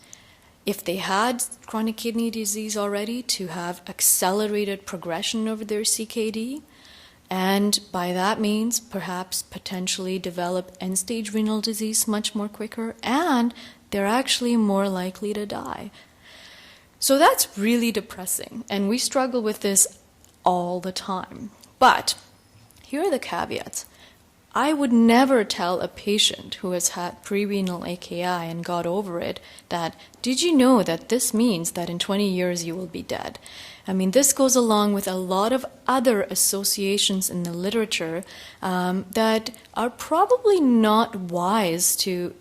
S6: If they had chronic kidney disease already, to have accelerated progression of their CKD, and by that means perhaps potentially develop end-stage renal disease much more quicker, and they're actually more likely to die. So that's really depressing, and we struggle with this all the time. But here are the caveats. I would never tell a patient who has had pre-renal AKI and got over it that, did you know that this means that in 20 years you will be dead? I mean, this goes along with a lot of other associations in the literature that are probably not wise to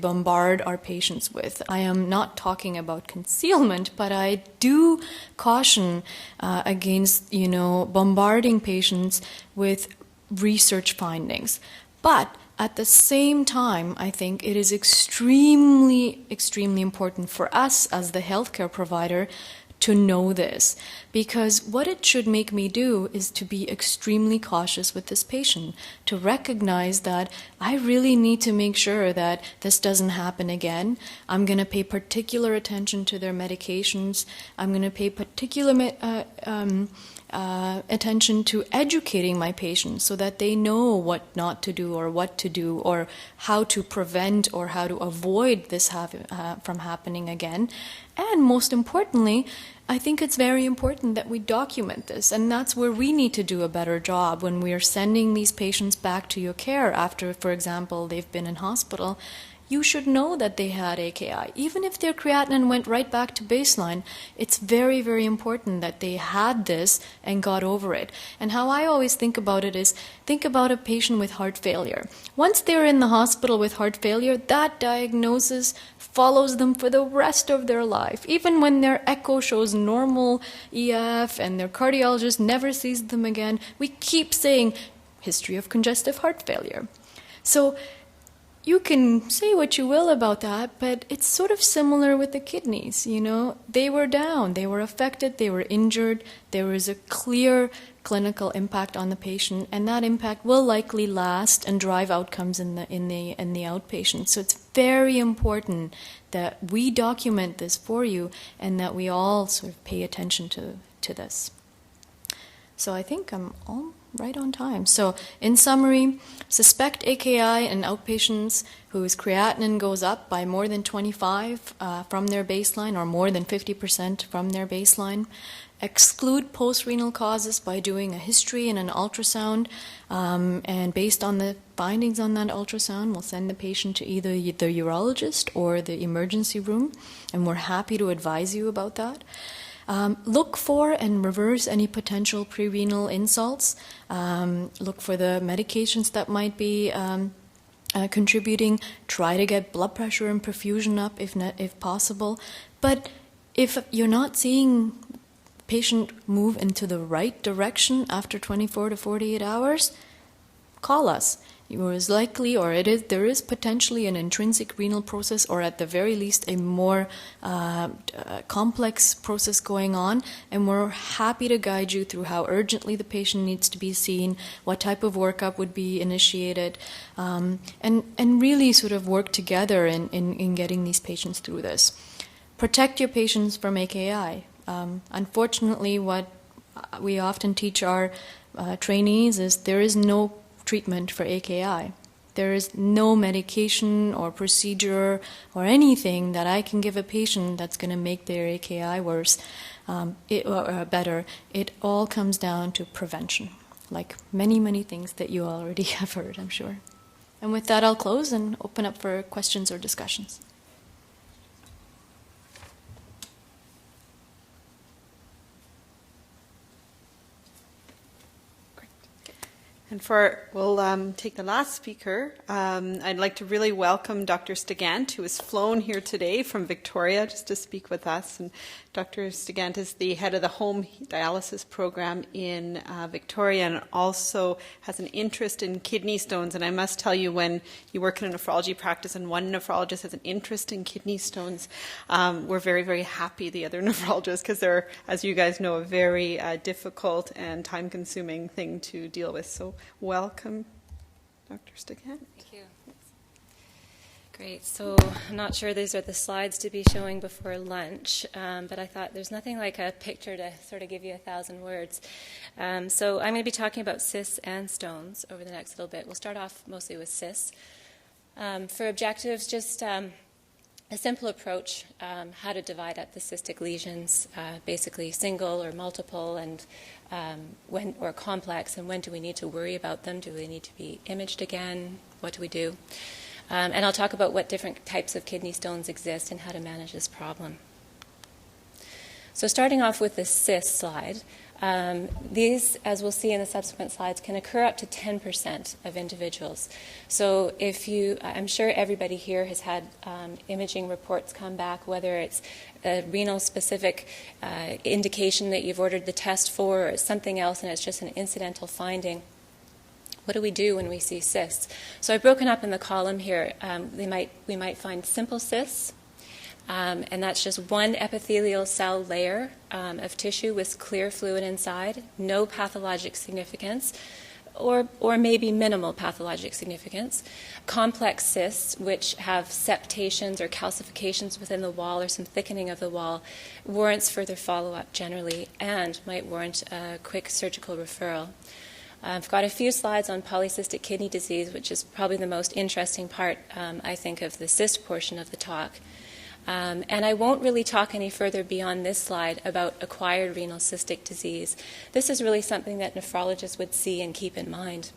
S6: bombard our patients with. I am not talking about concealment, but I do caution against, bombarding patients with research findings. But at the same time, I think it is extremely, extremely important for us as the healthcare provider to know this, because what it should make me do is to be extremely cautious with this patient, to recognize that I really need to make sure that this doesn't happen again. I'm going to pay particular attention to their medications. I'm going to pay particular attention to educating my patients so that they know what not to do or what to do or how to prevent or how to avoid this from happening again. And most importantly, I think it's very important that we document this, and that's where we need to do a better job when we are sending these patients back to your care after, for example, they've been in hospital. You should know that they had AKI. Even if their creatinine went right back to baseline, it's very, very important that they had this and got over it. And how I always think about it is, think about a patient with heart failure. Once they're in the hospital with heart failure, that diagnosis follows them for the rest of their life. Even when their echo shows normal EF and their cardiologist never sees them again, we keep saying, history of congestive heart failure. So you can say what you will about that, but it's sort of similar with the kidneys, They were down, they were affected, they were injured, there was a clear clinical impact on the patient, and that impact will likely last and drive outcomes in the outpatient. So it's very important that we document this for you and that we all sort of pay attention to this. So I think I'm right on time. So in summary, suspect AKI in outpatients whose creatinine goes up by more than 25 from their baseline or more than 50% from their baseline. Exclude post-renal causes by doing a history and an ultrasound, and based on the findings on that ultrasound, we'll send the patient to either the urologist or the emergency room, and we're happy to advise you about that. Look for and reverse any potential pre-renal insults. Look for the medications that might be contributing. Try to get blood pressure and perfusion up if possible. But if you're not seeing patient move into the right direction after 24 to 48 hours, call us. You are as likely, or there is potentially an intrinsic renal process, or at the very least a more complex process going on, and we're happy to guide you through how urgently the patient needs to be seen, what type of workup would be initiated, and really sort of work together in getting these patients through this. Protect your patients from AKI. Unfortunately, what we often teach our trainees is there is no treatment for AKI. There is no medication or procedure or anything that I can give a patient that's going to make their AKI worse or better. It all comes down to prevention, like many, many things that you already have heard, I'm sure. And with that, I'll close and open up for questions or discussions.
S4: And we'll take the last speaker. I'd like to really welcome Dr. Stigant, who has flown here today from Victoria just to speak with us. And Dr. Stigant is the head of the home dialysis program in Victoria, and also has an interest in kidney stones. And I must tell you, when you work in a nephrology practice and one nephrologist has an interest in kidney stones, we're very, very happy, the other nephrologists, because they're, as you guys know, a very difficult and time-consuming thing to deal with. So welcome, Dr. Stigant.
S5: Thank you. Great. So I'm not sure these are the slides to be showing before lunch, but I thought there's nothing like a picture to sort of give you 1,000 words. So I'm going to be talking about cysts and stones over the next little bit. We'll start off mostly with cysts. For objectives, just a simple approach, how to divide up the cystic lesions, basically single or multiple, and when or complex, and when do we need to worry about them? Do they need to be imaged again? What do we do? And I'll talk about what different types of kidney stones exist and how to manage this problem. So starting off with the cyst slide, these, as we'll see in the subsequent slides, can occur up to 10% of individuals. So I'm sure everybody here has had imaging reports come back, whether it's a renal-specific indication that you've ordered the test for, or it's something else and it's just an incidental finding. What do we do when we see cysts? So I've broken up in the column here. We might find simple cysts, and that's just one epithelial cell layer of tissue with clear fluid inside, no pathologic significance, or maybe minimal pathologic significance. Complex cysts, which have septations or calcifications within the wall or some thickening of the wall, warrants further follow-up generally and might warrant a quick surgical referral. I've got a few slides on polycystic kidney disease, which is probably the most interesting part, I think, of the cyst portion of the talk. And I won't really talk any further beyond this slide about acquired renal cystic disease. This is really something that nephrologists would see and keep in mind.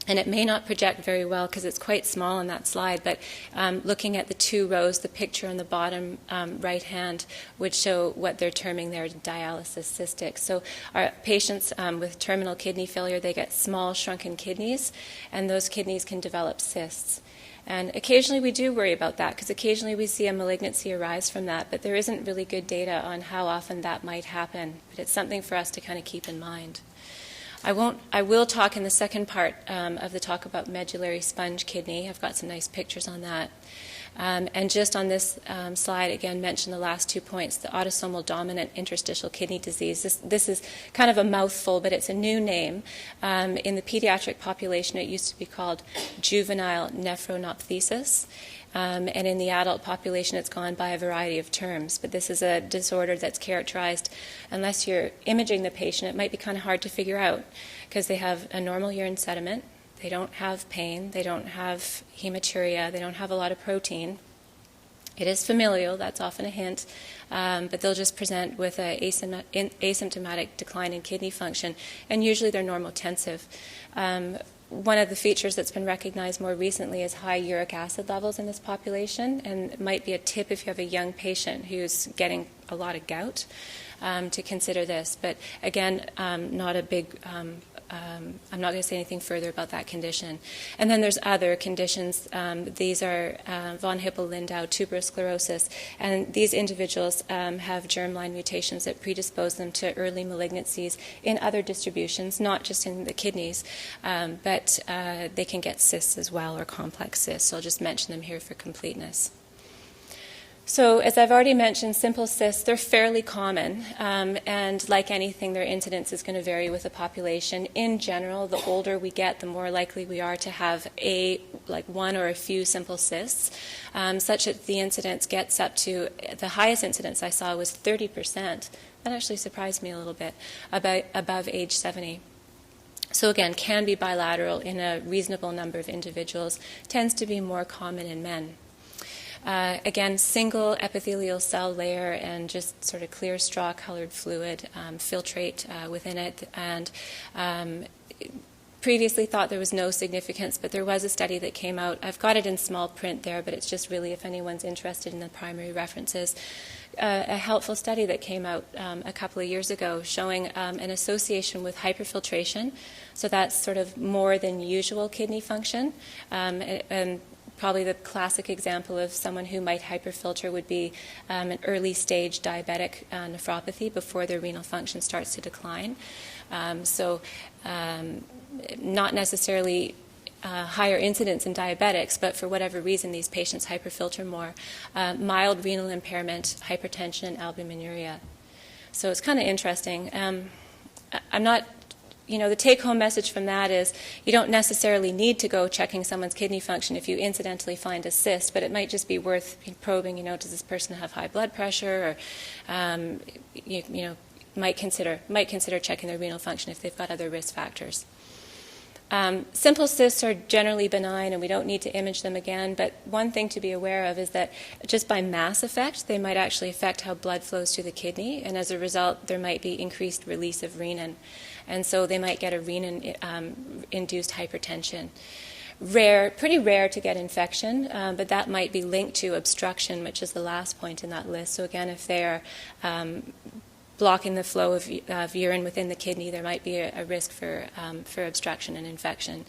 S5: And it may not project very well because it's quite small on that slide, but looking at the two rows, the picture on the bottom right hand would show what they're terming their dialysis cystic. So our patients with terminal kidney failure, they get small shrunken kidneys, and those kidneys can develop cysts. And occasionally we do worry about that because occasionally we see a malignancy arise from that, but there isn't really good data on how often that might happen. But it's something for us to kind of keep in mind. I will talk in the second part of the talk about medullary sponge kidney. I've got some nice pictures on that. And just on this slide, again, mention the last 2 points, the autosomal dominant interstitial kidney disease. This is kind of a mouthful, but it's a new name. In the pediatric population, it used to be called juvenile nephronophthisis. And in the adult population, it's gone by a variety of terms. But this is a disorder that's characterized, unless you're imaging the patient, it might be kind of hard to figure out because they have a normal urine sediment, they don't have pain, they don't have hematuria, they don't have a lot of protein. It is familial, that's often a hint, but they'll just present with an asymptomatic decline in kidney function, and usually they're normotensive. One of the features that's been recognized more recently is high uric acid levels in this population, and it might be a tip if you have a young patient who's getting a lot of gout to consider this. But again, not a big... I'm not going to say anything further about that condition. And then there's other conditions. These are von Hippel-Lindau tuberous sclerosis. And these individuals have germline mutations that predispose them to early malignancies in other distributions, not just in the kidneys, but they can get cysts as well, or complex cysts. So I'll just mention them here for completeness. So as I've already mentioned, simple cysts, they're fairly common, and like anything, their incidence is going to vary with the population. In general, the older we get, the more likely we are to have one or a few simple cysts, such that the incidence gets up to, the highest incidence I saw was 30%. That actually surprised me a little bit, above age 70. So again, can be bilateral in a reasonable number of individuals, tends to be more common in men. Again, single epithelial cell layer and just sort of clear straw-colored fluid filtrate within it. And previously thought there was no significance, but there was a study that came out. I've got it in small print there, but it's just really if anyone's interested in the primary references. A helpful study that came out a couple of years ago showing an association with hyperfiltration. So that's sort of more than usual kidney function. And probably the classic example of someone who might hyperfilter would be an early stage diabetic nephropathy before their renal function starts to decline. Not necessarily higher incidence in diabetics, but for whatever reason these patients hyperfilter more. Mild renal impairment, hypertension, and albuminuria. So it's kind of interesting. I'm not... the take-home message from that is you don't necessarily need to go checking someone's kidney function if you incidentally find a cyst, but it might just be worth probing, does this person have high blood pressure, or, might consider checking their renal function if they've got other risk factors. Simple cysts are generally benign and we don't need to image them again, but one thing to be aware of is that just by mass effect, they might actually affect how blood flows to the kidney, and as a result, there might be increased release of renin. And so they might get a renin-induced hypertension. Pretty rare to get infection, but that might be linked to obstruction, which is the last point in that list. So again, if they are blocking the flow of urine within the kidney, there might be a risk for obstruction and infection.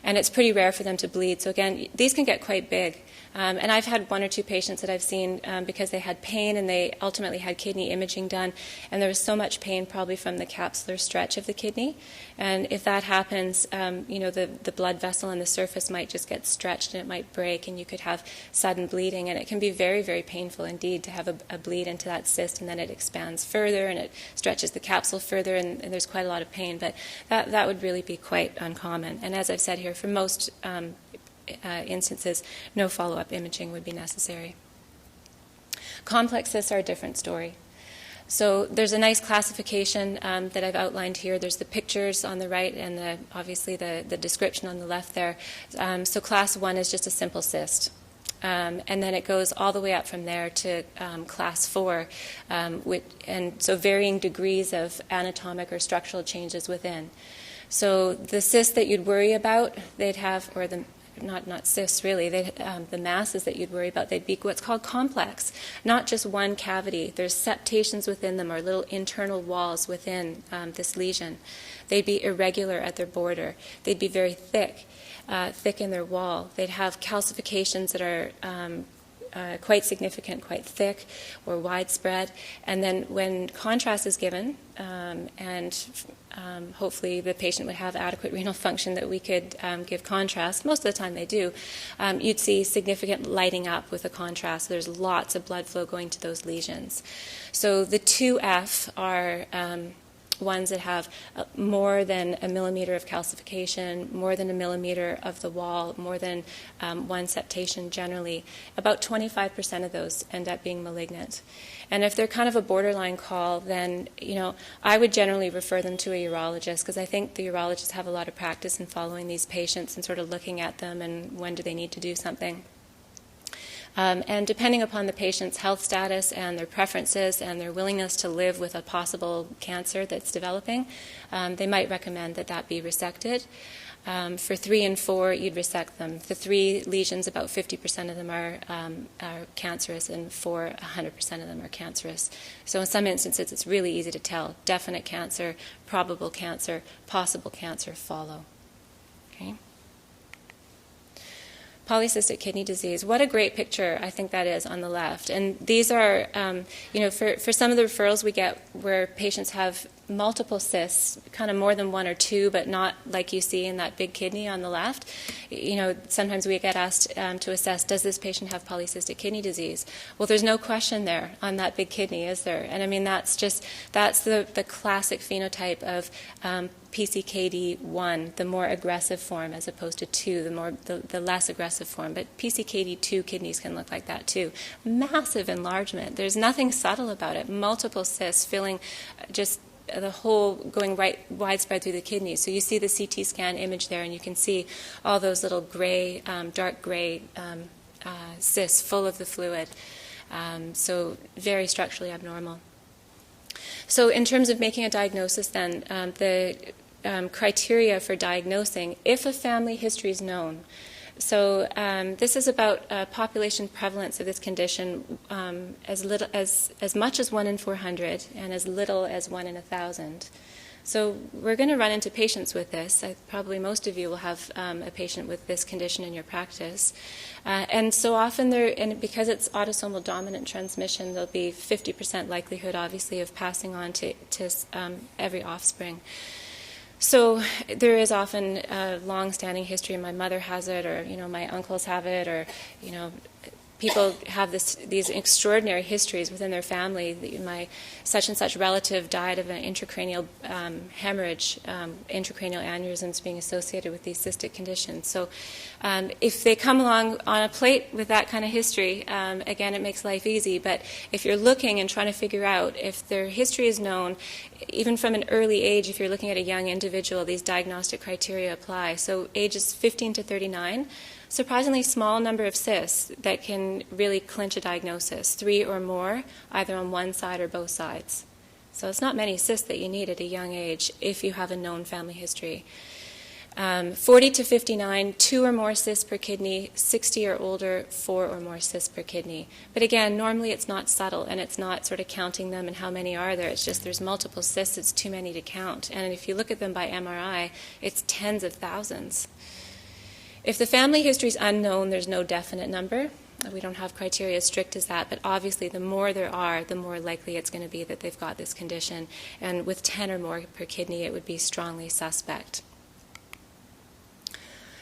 S5: And it's pretty rare for them to bleed. So again, these can get quite big. And I've had one or two patients that I've seen because they had pain and they ultimately had kidney imaging done, and there was so much pain probably from the capsular stretch of the kidney. And if that happens, the blood vessel on the surface might just get stretched and it might break, and you could have sudden bleeding. And it can be very, very painful indeed to have a bleed into that cyst, and then it expands further and it stretches the capsule further, and there's quite a lot of pain. But that would really be quite uncommon. And as I've said here, for most instances, no follow-up imaging would be necessary. Complex cysts are a different story. So there's a nice classification that I've outlined here. There's the pictures on the right and obviously the description on the left there. So class 1 is just a simple cyst. And then it goes all the way up from there to class 4, and so varying degrees of anatomic or structural changes within. So the cysts that you'd worry about, they'd have, or not cysts really, the masses that you'd worry about, they'd be what's called complex, not just one cavity. There's septations within them, or little internal walls within this lesion. They'd be irregular at their border. They'd be very thick in their wall. They'd have calcifications that are quite significant, quite thick or widespread. And then when contrast is given, and hopefully the patient would have adequate renal function that we could give contrast, most of the time they do, you'd see significant lighting up with the contrast. There's lots of blood flow going to those lesions. So the 2F are ones that have more than 1 millimeter of calcification, more than 1 millimeter of the wall, more than 1 septation generally, about 25% of those end up being malignant. And if they're kind of a borderline call, then, I would generally refer them to a urologist, because I think the urologists have a lot of practice in following these patients and sort of looking at them and when do they need to do something. And depending upon the patient's health status and their preferences and their willingness to live with a possible cancer that's developing, they might recommend that that be resected. For 3 and 4, you'd resect them. The 3 lesions, about 50% of them are cancerous, and 4, 100% of them are cancerous. So in some instances, it's really easy to tell. Definite cancer, probable cancer, possible cancer follow. Okay. Polycystic kidney disease. What a great picture I think that is on the left. And these are, for some of the referrals we get where patients have multiple cysts, kind of more than 1 or 2, but not like you see in that big kidney on the left. Sometimes we get asked to assess, does this patient have polycystic kidney disease? Well, there's no question there on that big kidney, is there? And I mean, that's the classic phenotype of PCKD1, the more aggressive form, as opposed to 2, the less aggressive form. But PCKD2 kidneys can look like that too. Massive enlargement. There's nothing subtle about it. Multiple cysts filling just the whole, going right widespread through the kidneys. So you see the CT scan image there, and you can see all those little gray, dark gray cysts full of the fluid. So very structurally abnormal. So in terms of making a diagnosis then, the criteria for diagnosing, if a family history is known. So this is about population prevalence of this condition, as much as 1 in 400 and as little as 1 in 1,000. So we're going to run into patients with this. Probably most of you will have a patient with this condition in your practice. And so often, and because it's autosomal dominant transmission, there'll be 50% likelihood, obviously, of passing on to every offspring. So there is often a long-standing history. My mother has it, or my uncles have it, or people have these extraordinary histories within their family. My such and such relative died of an intracranial hemorrhage, intracranial aneurysms being associated with these cystic conditions. So if they come along on a plate with that kind of history, again, it makes life easy. But if you're looking and trying to figure out if their history is known, even from an early age, if you're looking at a young individual, these diagnostic criteria apply. So ages 15 to 39, surprisingly small number of cysts that can really clinch a diagnosis, 3 or more, either on one side or both sides. So it's not many cysts that you need at a young age if you have a known family history. 40 to 59, 2 or more cysts per kidney, 60 or older, 4 or more cysts per kidney. But again, normally it's not subtle, and it's not sort of counting them and how many are there. It's just there's multiple cysts, it's too many to count. And if you look at them by MRI, it's tens of thousands. If the family history is unknown, there's no definite number. We don't have criteria as strict as that, but obviously the more there are, the more likely it's going to be that they've got this condition. And with 10 or more per kidney, it would be strongly suspect.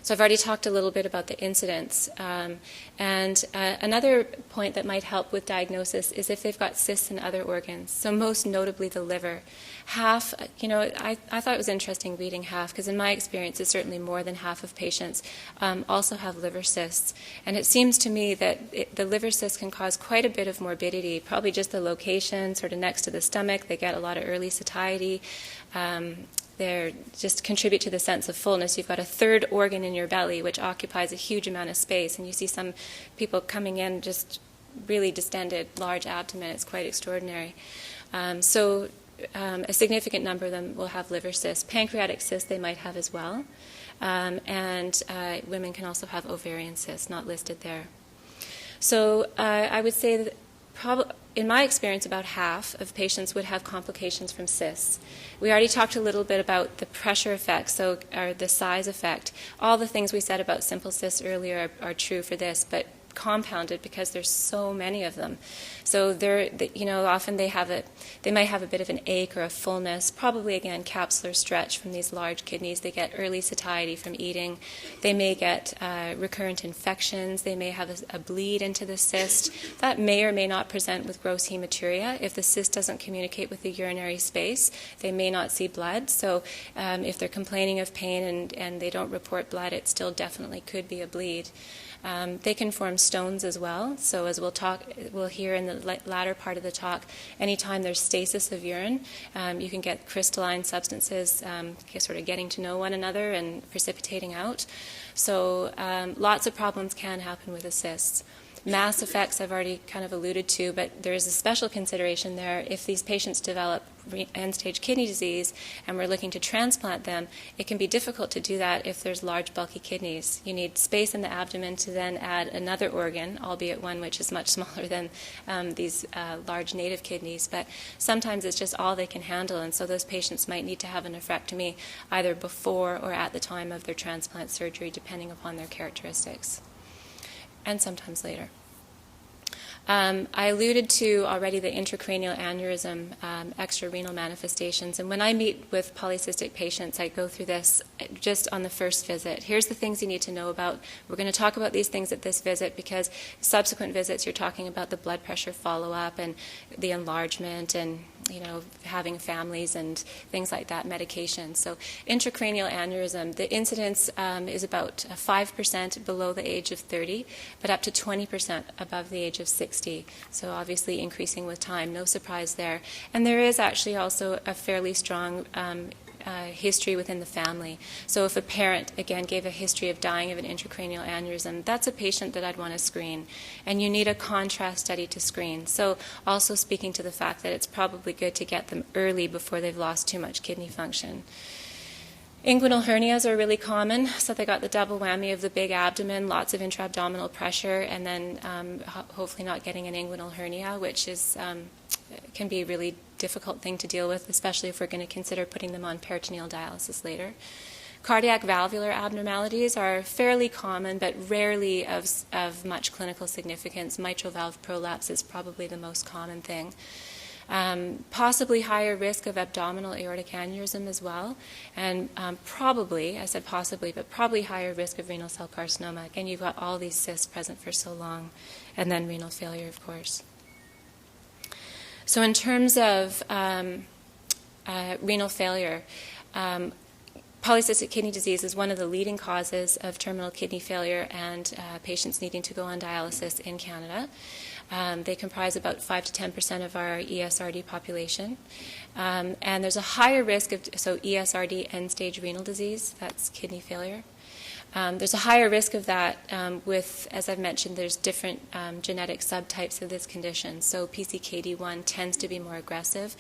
S5: So I've already talked a little bit about the incidence. Another point that might help with diagnosis is if they've got cysts in other organs, so most notably the liver. Half, I thought it was interesting reading half, because in my experience, it's certainly more than half of patients also have liver cysts. And it seems to me that the liver cysts can cause quite a bit of morbidity, probably just the location, sort of next to the stomach. They get a lot of early satiety. They just contribute to the sense of fullness. You've got a third organ in your belly, which occupies a huge amount of space, and you see some people coming in just really distended, large abdomen. It's quite extraordinary. So a significant number of them will have liver cysts. Pancreatic cysts they might have as well. And women can also have ovarian cysts, not listed there. So I would say that in my experience, about half of patients would have complications from cysts. We already talked a little bit about the pressure effect, or the size effect. All the things we said about simple cysts earlier are true for this, but compounded because there's so many of them. So often they might have a bit of an ache or a fullness, probably again capsular stretch from these large kidneys. They get early satiety from eating. They may get recurrent infections. They may have a bleed into the cyst. That may or may not present with gross hematuria. If the cyst doesn't communicate with the urinary space, they may not see blood. So if they're complaining of pain and they don't report blood, it still definitely could be a bleed. They can form stones as well. So as we'll hear in the latter part of the talk, anytime there's stasis of urine, you can get crystalline substances sort of getting to know one another and precipitating out. So lots of problems can happen with the cysts. Mass effects I've already kind of alluded to, but there is a special consideration there. If these patients develop end-stage kidney disease and we're looking to transplant them, it can be difficult to do that if there's large, bulky kidneys. You need space in the abdomen to then add another organ, albeit one which is much smaller than these large native kidneys. But sometimes it's just all they can handle, and so those patients might need to have a nephrectomy either before or at the time of their transplant surgery, depending upon their characteristics, and sometimes later. I alluded to already the intracranial aneurysm extrarenal manifestations, and when I meet with polycystic patients, I go through this just on the first visit. Here's the things you need to know about. We're going to talk about these things at this visit because subsequent visits you're talking about the blood pressure follow-up and the enlargement and having families and things like that, medication. So intracranial aneurysm, the incidence is about 5% below the age of 30, but up to 20% above the age of 60. So obviously increasing with time, no surprise there. And there is actually also a fairly strong history within the family. So if a parent, again, gave a history of dying of an intracranial aneurysm, that's a patient that I'd want to screen. And you need a contrast study to screen. So also speaking to the fact that it's probably good to get them early before they've lost too much kidney function. Inguinal hernias are really common, so they got the double whammy of the big abdomen, lots of intra-abdominal pressure, and then hopefully not getting an inguinal hernia, which is can be a really difficult thing to deal with, especially if we're going to consider putting them on peritoneal dialysis later. Cardiac valvular abnormalities are fairly common, but rarely of much clinical significance. Mitral valve prolapse is probably the most common thing. Possibly higher risk of abdominal aortic aneurysm as well, and probably, I said possibly, but probably higher risk of renal cell carcinoma. Again, you've got all these cysts present for so long, and then renal failure, of course. So in terms of renal failure, polycystic kidney disease is one of the leading causes of terminal kidney failure and patients needing to go on dialysis in Canada. They comprise about 5 to 10% of our ESRD population. And there's a higher risk of, so ESRD, end-stage renal disease, that's kidney failure. There's a higher risk of that with, as I've mentioned, there's different genetic subtypes of this condition. So PCKD1 tends to be more aggressive.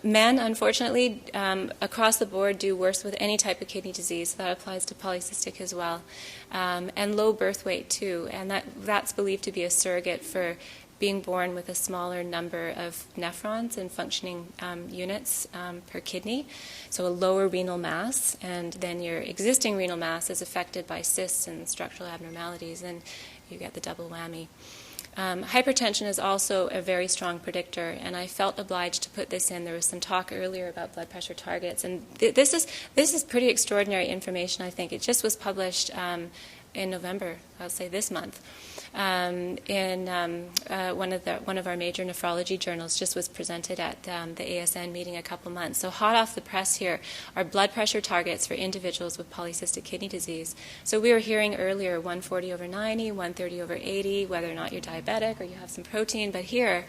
S5: Men, unfortunately, across the board do worse with any type of kidney disease. That applies to polycystic as well. And low birth weight, too. And that's believed to be a surrogate for being born with a smaller number of nephrons and functioning units per kidney, so a lower renal mass, and then your existing renal mass is affected by cysts and structural abnormalities, and you get the double whammy. Hypertension is also a very strong predictor, and I felt obliged to put this in. There was some talk earlier about blood pressure targets, and this is pretty extraordinary information, I think. It just was published in November, I'll say this month, in one of our major nephrology journals. Just was presented at the ASN meeting a couple months. So hot off the press here are blood pressure targets for individuals with polycystic kidney disease. So we were hearing earlier 140/90, 130/80, whether or not you're diabetic or you have some protein, but here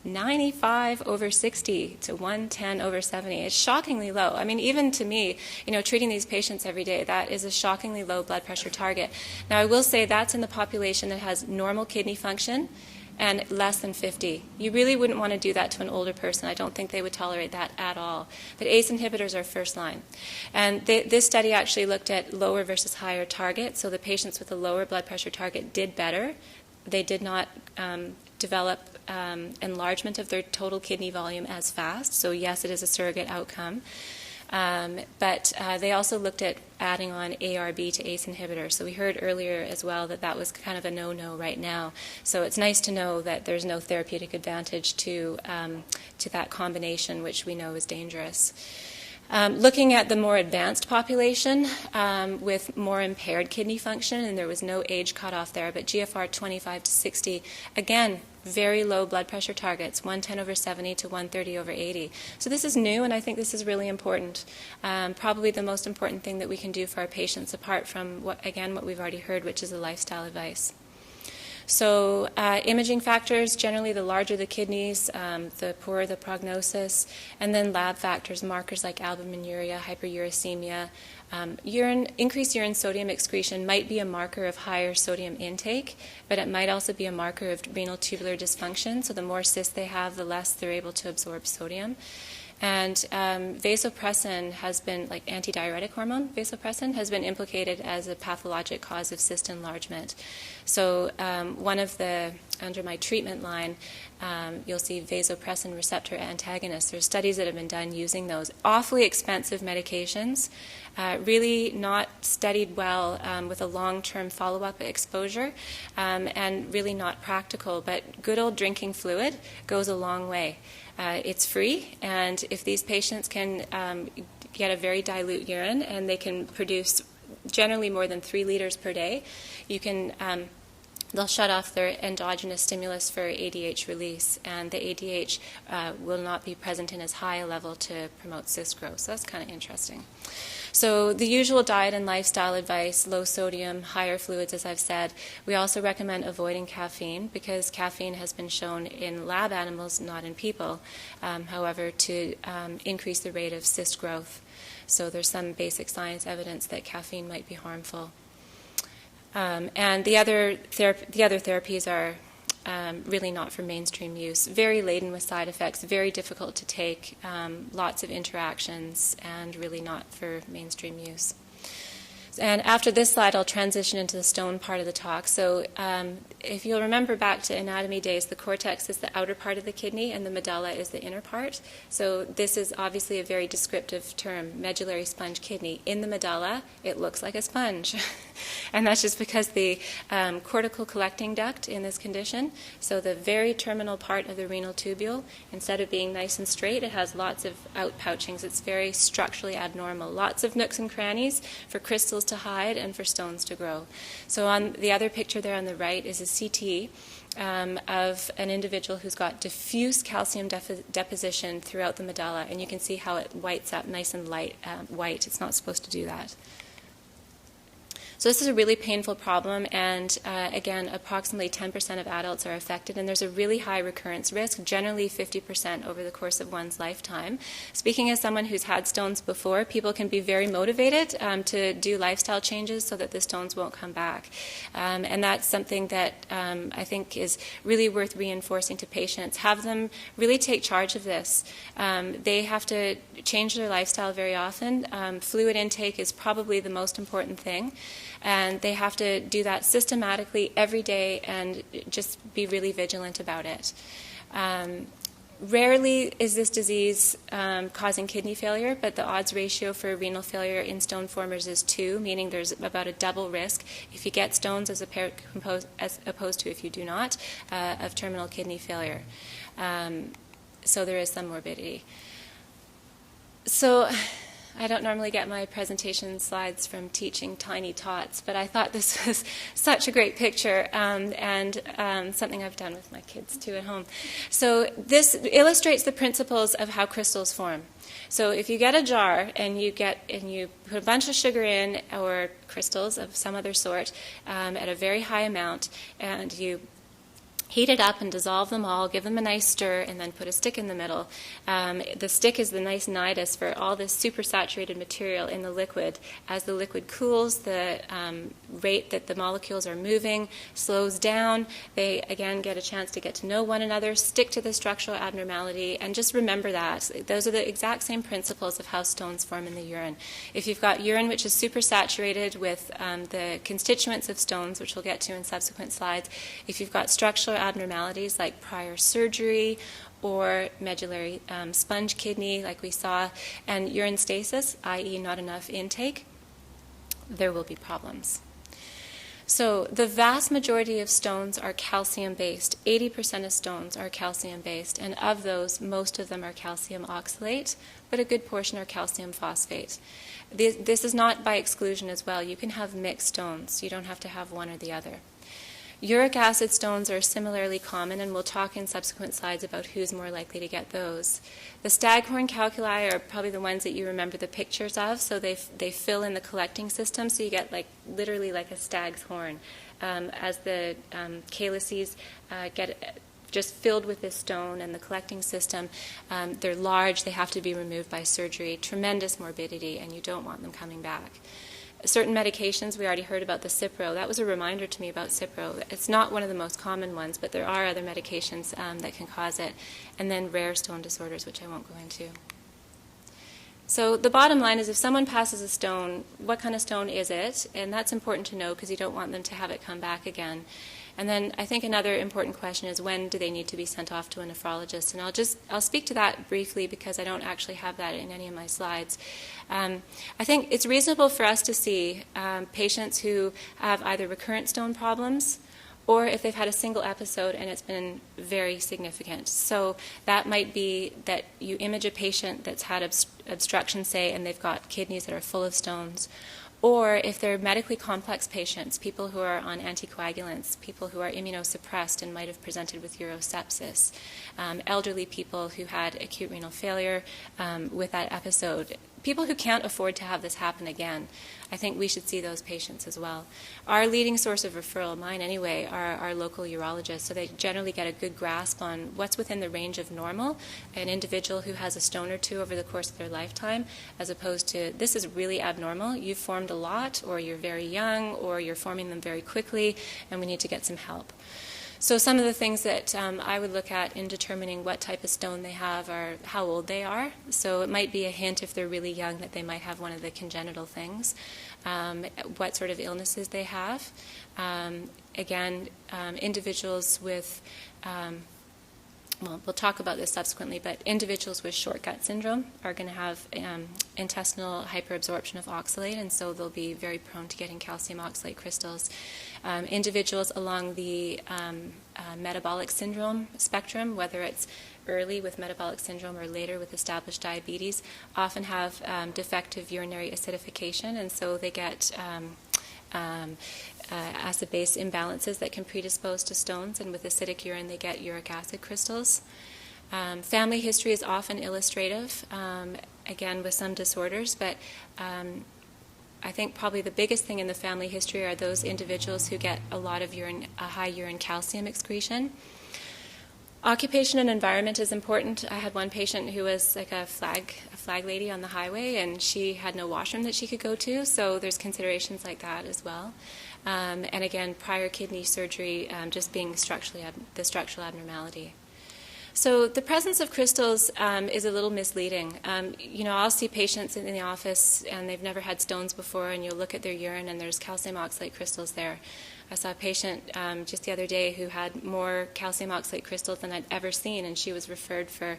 S5: 95/60 to 110/70. It's shockingly low. I mean, even to me, treating these patients every day, that is a shockingly low blood pressure target. Now, I will say that's in the population that has normal kidney function and less than 50. You really wouldn't want to do that to an older person. I don't think they would tolerate that at all. But ACE inhibitors are first line. And this study actually looked at lower versus higher targets. So the patients with a lower blood pressure target did better. They did not develop enlargement of their total kidney volume as fast. So yes, it is a surrogate outcome. But they also looked at adding on ARB to ACE inhibitor. So we heard earlier as well that that was kind of a no-no right now. So it's nice to know that there's no therapeutic advantage to that combination, which we know is dangerous. Looking at the more advanced population with more impaired kidney function, and there was no age cutoff there, but GFR 25 to 60, again, very low blood pressure targets, 110/70 to 130/80. So this is new, and I think this is really important. Probably the most important thing that we can do for our patients, apart from, what we've already heard, which is a lifestyle advice. So imaging factors, generally the larger the kidneys, the poorer the prognosis, and then lab factors, markers like albuminuria, hyperuricemia. Increased urine sodium excretion might be a marker of higher sodium intake, but it might also be a marker of renal tubular dysfunction. So the more cysts they have, the less they're able to absorb sodium. And vasopressin has been, like antidiuretic hormone, vasopressin has been implicated as a pathologic cause of cyst enlargement. So one of the, under my treatment line, you'll see vasopressin receptor antagonists. There's studies that have been done using those. Awfully expensive medications, really not studied well with a long-term follow-up exposure, and really not practical. But good old drinking fluid goes a long way. It's free, and if these patients can get a very dilute urine and they can produce generally more than 3 liters per day, you can they'll shut off their endogenous stimulus for ADH release, and the ADH will not be present in as high a level to promote cyst growth. So that's kind of interesting. So the usual diet and lifestyle advice, low sodium, higher fluids, as I've said. We also recommend avoiding caffeine because caffeine has been shown in lab animals, not in people, however, to increase the rate of cyst growth. So there's some basic science evidence that caffeine might be harmful. And the other therapies are really not for mainstream use. Very laden with side effects, very difficult to take, lots of interactions, and really not for mainstream use. And after this slide, I'll transition into the stone part of the talk. So if you'll remember back to anatomy days, the cortex is the outer part of the kidney and the medulla is the inner part. So this is obviously a very descriptive term, medullary sponge kidney. In the medulla, it looks like a sponge. And that's just because the cortical collecting duct in this condition, so the very terminal part of the renal tubule, instead of being nice and straight, it has lots of outpouchings. It's very structurally abnormal. Lots of nooks and crannies for crystals to hide and for stones to grow. So on the other picture there on the right is a CT of an individual who's got diffuse calcium deposition throughout the medulla, and you can see how it whites up nice and light white. It's not supposed to do that. So this is a really painful problem, and again, approximately 10% of adults are affected, and there's a really high recurrence risk, generally 50% over the course of one's lifetime. Speaking as someone who's had stones before, people can be very motivated to do lifestyle changes so that the stones won't come back. And that's something that I think is really worth reinforcing to patients. Have them really take charge of this. They have to change their lifestyle very often. Fluid intake is probably the most important thing. And they have to do that systematically every day and just be really vigilant about it. Rarely is this disease causing kidney failure, but the odds ratio for renal failure in stone formers is 2, meaning there's about a double risk if you get stones as opposed to if you do not, of terminal kidney failure. So there is some morbidity. So I don't normally get my presentation slides from teaching tiny tots, but I thought this was such a great picture and something I've done with my kids too at home. So this illustrates the principles of how crystals form. So if you get a jar and you put a bunch of sugar in, or crystals of some other sort, at a very high amount, and you heat it up and dissolve them all, give them a nice stir, and then put a stick in the middle. The stick is the nice nidus for all this supersaturated material in the liquid. As the liquid cools, the rate that the molecules are moving slows down. They, again, get a chance to get to know one another, stick to the structural abnormality, and just remember that. Those are the exact same principles of how stones form in the urine. If you've got urine which is supersaturated with the constituents of stones, which we'll get to in subsequent slides, if you've got structural abnormalities like prior surgery or medullary sponge kidney, like we saw, and urine stasis, i.e. not enough intake, there will be problems. So the vast majority of stones are calcium-based. 80% of stones are calcium-based, and of those, most of them are calcium oxalate, but a good portion are calcium phosphate. This is not by exclusion as well. You can have mixed stones. You don't have to have one or the other. Uric acid stones are similarly common, and we'll talk in subsequent slides about who's more likely to get those. The staghorn calculi are probably the ones that you remember the pictures of, so they fill in the collecting system, so you get literally like a stag's horn. As the calyces get just filled with this stone and the collecting system, they're large, they have to be removed by surgery, tremendous morbidity, and you don't want them coming back. Certain medications, we already heard about the Cipro. That was a reminder to me about Cipro. It's not one of the most common ones, but there are other medications that can cause it. And then rare stone disorders, which I won't go into. So the bottom line is if someone passes a stone, what kind of stone is it? And that's important to know because you don't want them to have it come back again. And then I think another important question is when do they need to be sent off to a nephrologist? And I'll speak to that briefly because I don't actually have that in any of my slides. I think it's reasonable for us to see patients who have either recurrent stone problems or if they've had a single episode and it's been very significant. So that might be that you image a patient that's had obstruction, say, and they've got kidneys that are full of stones. Or if they're medically complex patients, people who are on anticoagulants, people who are immunosuppressed and might have presented with urosepsis, elderly people who had acute renal failure with that episode, people who can't afford to have this happen again. I think we should see those patients as well. Our leading source of referral, mine anyway, are our local urologists, so they generally get a good grasp on what's within the range of normal, an individual who has a stone or two over the course of their lifetime, as opposed to this is really abnormal, you've formed a lot, or you're very young, or you're forming them very quickly, and we need to get some help. So some of the things that I would look at in determining what type of stone they have are how old they are. So it might be a hint if they're really young that they might have one of the congenital things, what sort of illnesses they have. Again, individuals with, well, we'll talk about this subsequently, but individuals with short gut syndrome are going to have intestinal hyperabsorption of oxalate, and so they'll be very prone to getting calcium oxalate crystals. Individuals along the metabolic syndrome spectrum, whether it's early with metabolic syndrome or later with established diabetes, often have defective urinary acidification, and so they get acid-base imbalances that can predispose to stones, and with acidic urine they get uric acid crystals. Family history is often illustrative, again with some disorders, but I think probably the biggest thing in the family history are those individuals who get a lot of high urine calcium excretion. Occupation and environment is important. I had one patient who was like a flag lady on the highway, and she had no washroom that she could go to, so there's considerations like that as well. And again, prior kidney surgery just being the structural abnormality. So the presence of crystals is a little misleading. I'll see patients in the office and they've never had stones before, and you'll look at their urine and there's calcium oxalate crystals there. I saw a patient just the other day who had more calcium oxalate crystals than I'd ever seen, and she was referred for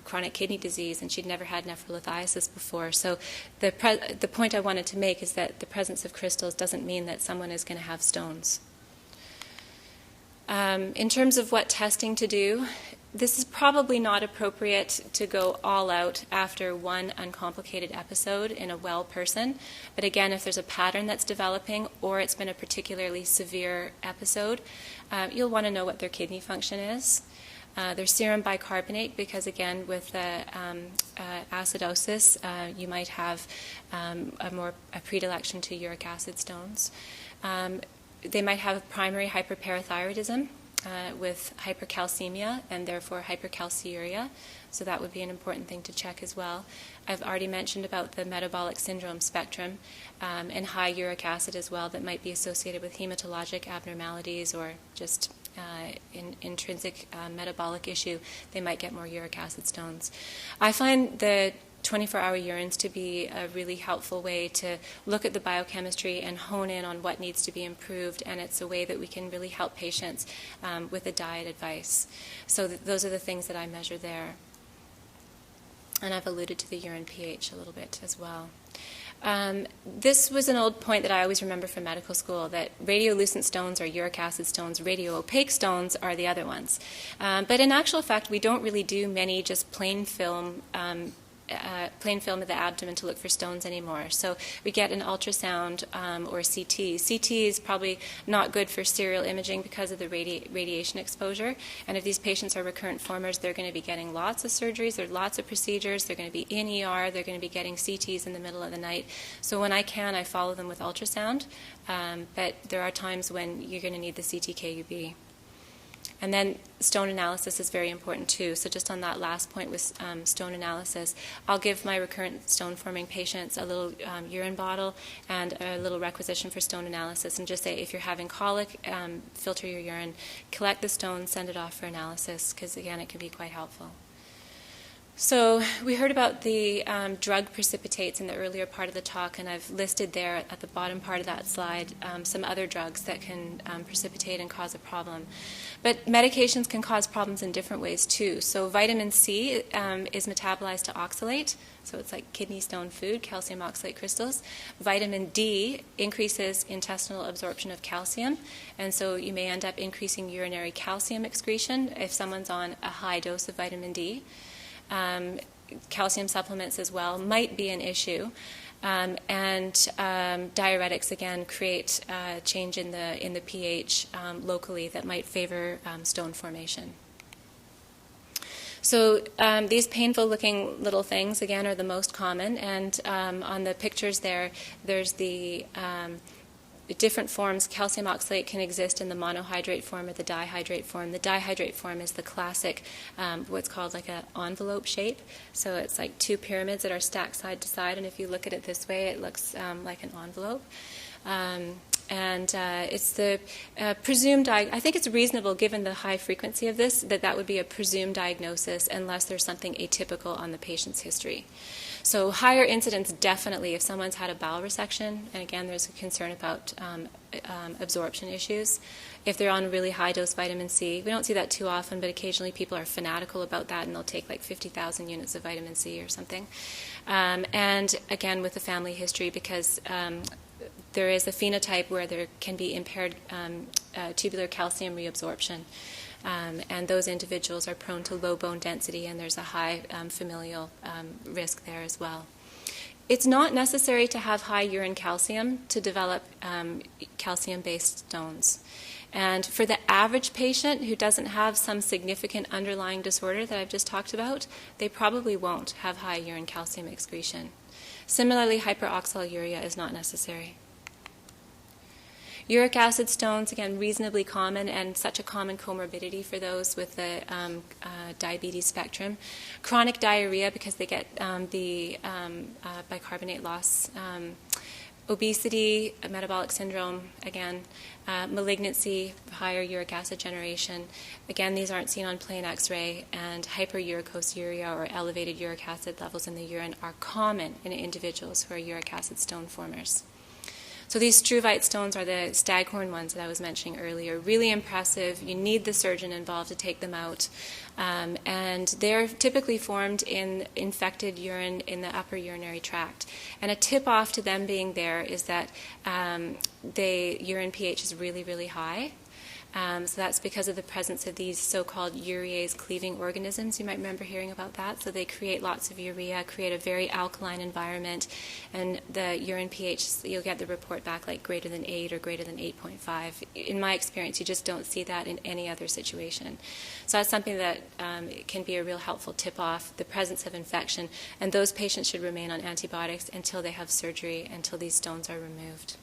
S5: chronic kidney disease, and she'd never had nephrolithiasis before. So the point I wanted to make is that the presence of crystals doesn't mean that someone is going to have stones. In terms of what testing to do, this is probably not appropriate to go all out after one uncomplicated episode in a well person. But again, if there's a pattern that's developing or it's been a particularly severe episode, you'll want to know what their kidney function is. Their serum bicarbonate, because again, with acidosis, you might have a predilection to uric acid stones. They might have primary hyperparathyroidism with hypercalcemia and therefore hypercalciuria, so that would be an important thing to check as well. I've already mentioned about the metabolic syndrome spectrum and high uric acid as well that might be associated with hematologic abnormalities or just intrinsic metabolic issue. They might get more uric acid stones. I find the 24-hour urines to be a really helpful way to look at the biochemistry and hone in on what needs to be improved, and it's a way that we can really help patients with a diet advice. So those are the things that I measure there. And I've alluded to the urine pH a little bit as well. This was an old point that I always remember from medical school, that radiolucent stones are uric acid stones, radioopaque stones are the other ones. But in actual fact, we don't really do many just plain film of the abdomen to look for stones anymore. So we get an ultrasound or CT. CT is probably not good for serial imaging because of the radiation exposure. And if these patients are recurrent formers, they're going to be getting lots of surgeries, there are lots of procedures, they're going to be in ER, they're going to be getting CTs in the middle of the night. So when I can, I follow them with ultrasound. But there are times when you're going to need the CT-KUB. And then stone analysis is very important too. So just on that last point with stone analysis, I'll give my recurrent stone-forming patients a little urine bottle and a little requisition for stone analysis, and just say, if you're having colic, filter your urine, collect the stone, send it off for analysis, because again, it can be quite helpful. So we heard about the drug precipitates in the earlier part of the talk, and I've listed there at the bottom part of that slide some other drugs that can precipitate and cause a problem. But medications can cause problems in different ways too. So vitamin C is metabolized to oxalate, so it's like kidney stone food, calcium oxalate crystals. Vitamin D increases intestinal absorption of calcium, and so you may end up increasing urinary calcium excretion if someone's on a high dose of vitamin D. Calcium supplements as well might be an issue, and diuretics again create a change in the pH locally that might favor stone formation. So these painful-looking little things again are the most common, and on the pictures there's the different forms. Calcium oxalate can exist in the monohydrate form or the dihydrate form. The dihydrate form is the classic, what's called like an envelope shape. So it's like two pyramids that are stacked side to side, and if you look at it this way, it looks like an envelope. It's the presumed, I think it's reasonable given the high frequency of this, that would be a presumed diagnosis unless there's something atypical on the patient's history. So higher incidence definitely if someone's had a bowel resection, and again there's a concern about absorption issues. If they're on really high dose vitamin C, we don't see that too often, but occasionally people are fanatical about that and they'll take like 50,000 units of vitamin C or something. And again with the family history, because there is a phenotype where there can be impaired tubular calcium reabsorption. And those individuals are prone to low bone density, and there's a high familial risk there as well. It's not necessary to have high urine calcium to develop calcium-based stones. And for the average patient who doesn't have some significant underlying disorder that I've just talked about, they probably won't have high urine calcium excretion. Similarly, hyperoxaluria is not necessary. Uric acid stones, again, reasonably common and such a common comorbidity for those with the diabetes spectrum. Chronic diarrhea because they get the bicarbonate loss. Obesity, metabolic syndrome, again, malignancy, higher uric acid generation. Again, these aren't seen on plain X-ray, and hyperuricosuria or elevated uric acid levels in the urine are common in individuals who are uric acid stone formers. So these struvite stones are the staghorn ones that I was mentioning earlier. Really impressive. You need the surgeon involved to take them out. And they're typically formed in infected urine in the upper urinary tract. And a tip-off to them being there is that the urine pH is really, really high. So that's because of the presence of these so-called urease-cleaving organisms. You might remember hearing about that. So they create lots of urea, create a very alkaline environment, and the urine pH, you'll get the report back like greater than 8 or greater than 8.5. In my experience, you just don't see that in any other situation. So that's something that can be a real helpful tip-off, the presence of infection, and those patients should remain on antibiotics until they have surgery, until these stones are removed.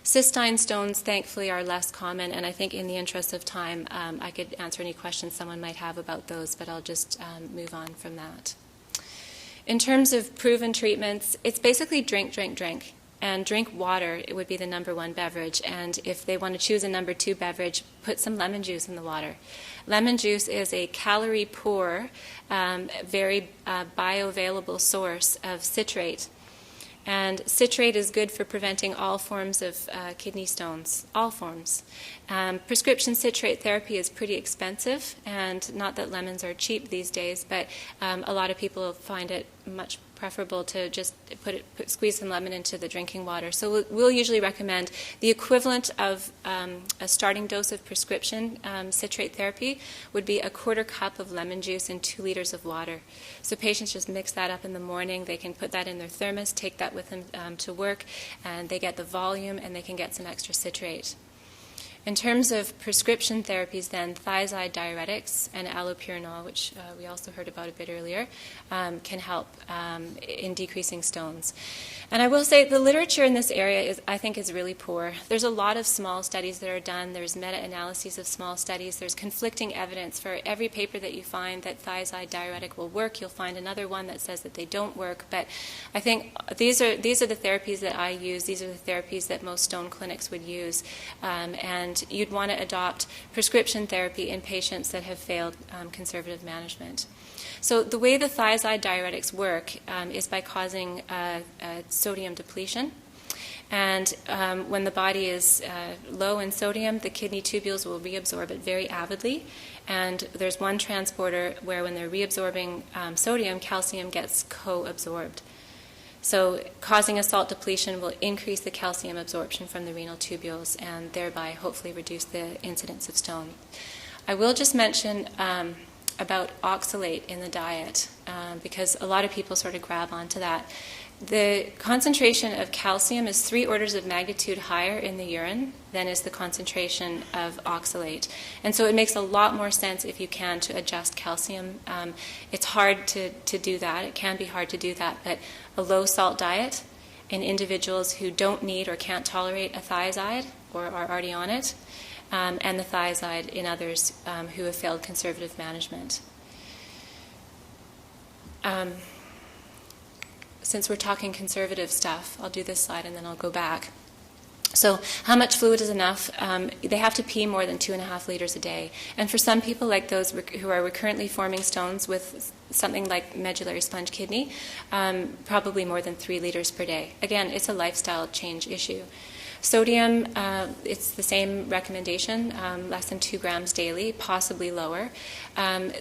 S5: Cystine stones, thankfully, are less common, and I think in the interest of time, I could answer any questions someone might have about those, but I'll just move on from that. In terms of proven treatments, it's basically drink, drink, drink. and drink water. It would be the number 1 beverage. And if they want to choose a number 2 beverage, put some lemon juice in the water. Lemon juice is a calorie-poor, very bioavailable source of citrate. And citrate is good for preventing all forms of kidney stones, all forms. Prescription citrate therapy is pretty expensive, and not that lemons are cheap these days, but a lot of people find it much preferable to just squeeze some lemon into the drinking water. So we'll usually recommend the equivalent of a starting dose of prescription citrate therapy would be a 1/4 cup of lemon juice and 2 liters of water. So patients just mix that up in the morning. They can put that in their thermos, take that with them to work, and they get the volume and they can get some extra citrate. In terms of prescription therapies then, thiazide diuretics and allopurinol, which we also heard about a bit earlier, can help in decreasing stones. And I will say the literature in this area I think is really poor. There's a lot of small studies that are done. There's meta-analyses of small studies. There's conflicting evidence. For every paper that you find that thiazide diuretic will work, you'll find another one that says that they don't work. But I think these are the therapies that I use. These are the therapies that most stone clinics would use. And you'd want to adopt prescription therapy in patients that have failed conservative management. So the way the thiazide diuretics work is by causing sodium depletion. And when the body is low in sodium, the kidney tubules will reabsorb it very avidly. And there's one transporter where when they're reabsorbing sodium, calcium gets co-absorbed. So causing a salt depletion will increase the calcium absorption from the renal tubules and thereby hopefully reduce the incidence of stone. I will just mention about oxalate in the diet because a lot of people sort of grab onto that. The concentration of calcium is 3 orders of magnitude higher in the urine than is the concentration of oxalate. And so it makes a lot more sense if you can to adjust calcium. It's hard to do that. It can be hard to do that. But a low salt diet in individuals who don't need or can't tolerate a thiazide or are already on it, and the thiazide in others who have failed conservative management. Since we're talking conservative stuff, I'll do this slide and then I'll go back. So how much fluid is enough? They have to pee more than 2.5 liters a day. And for some people, like those who are recurrently forming stones with something like medullary sponge kidney, probably more than 3 liters per day. Again, it's a lifestyle change issue. Sodium, it's the same recommendation, less than 2 grams daily, possibly lower.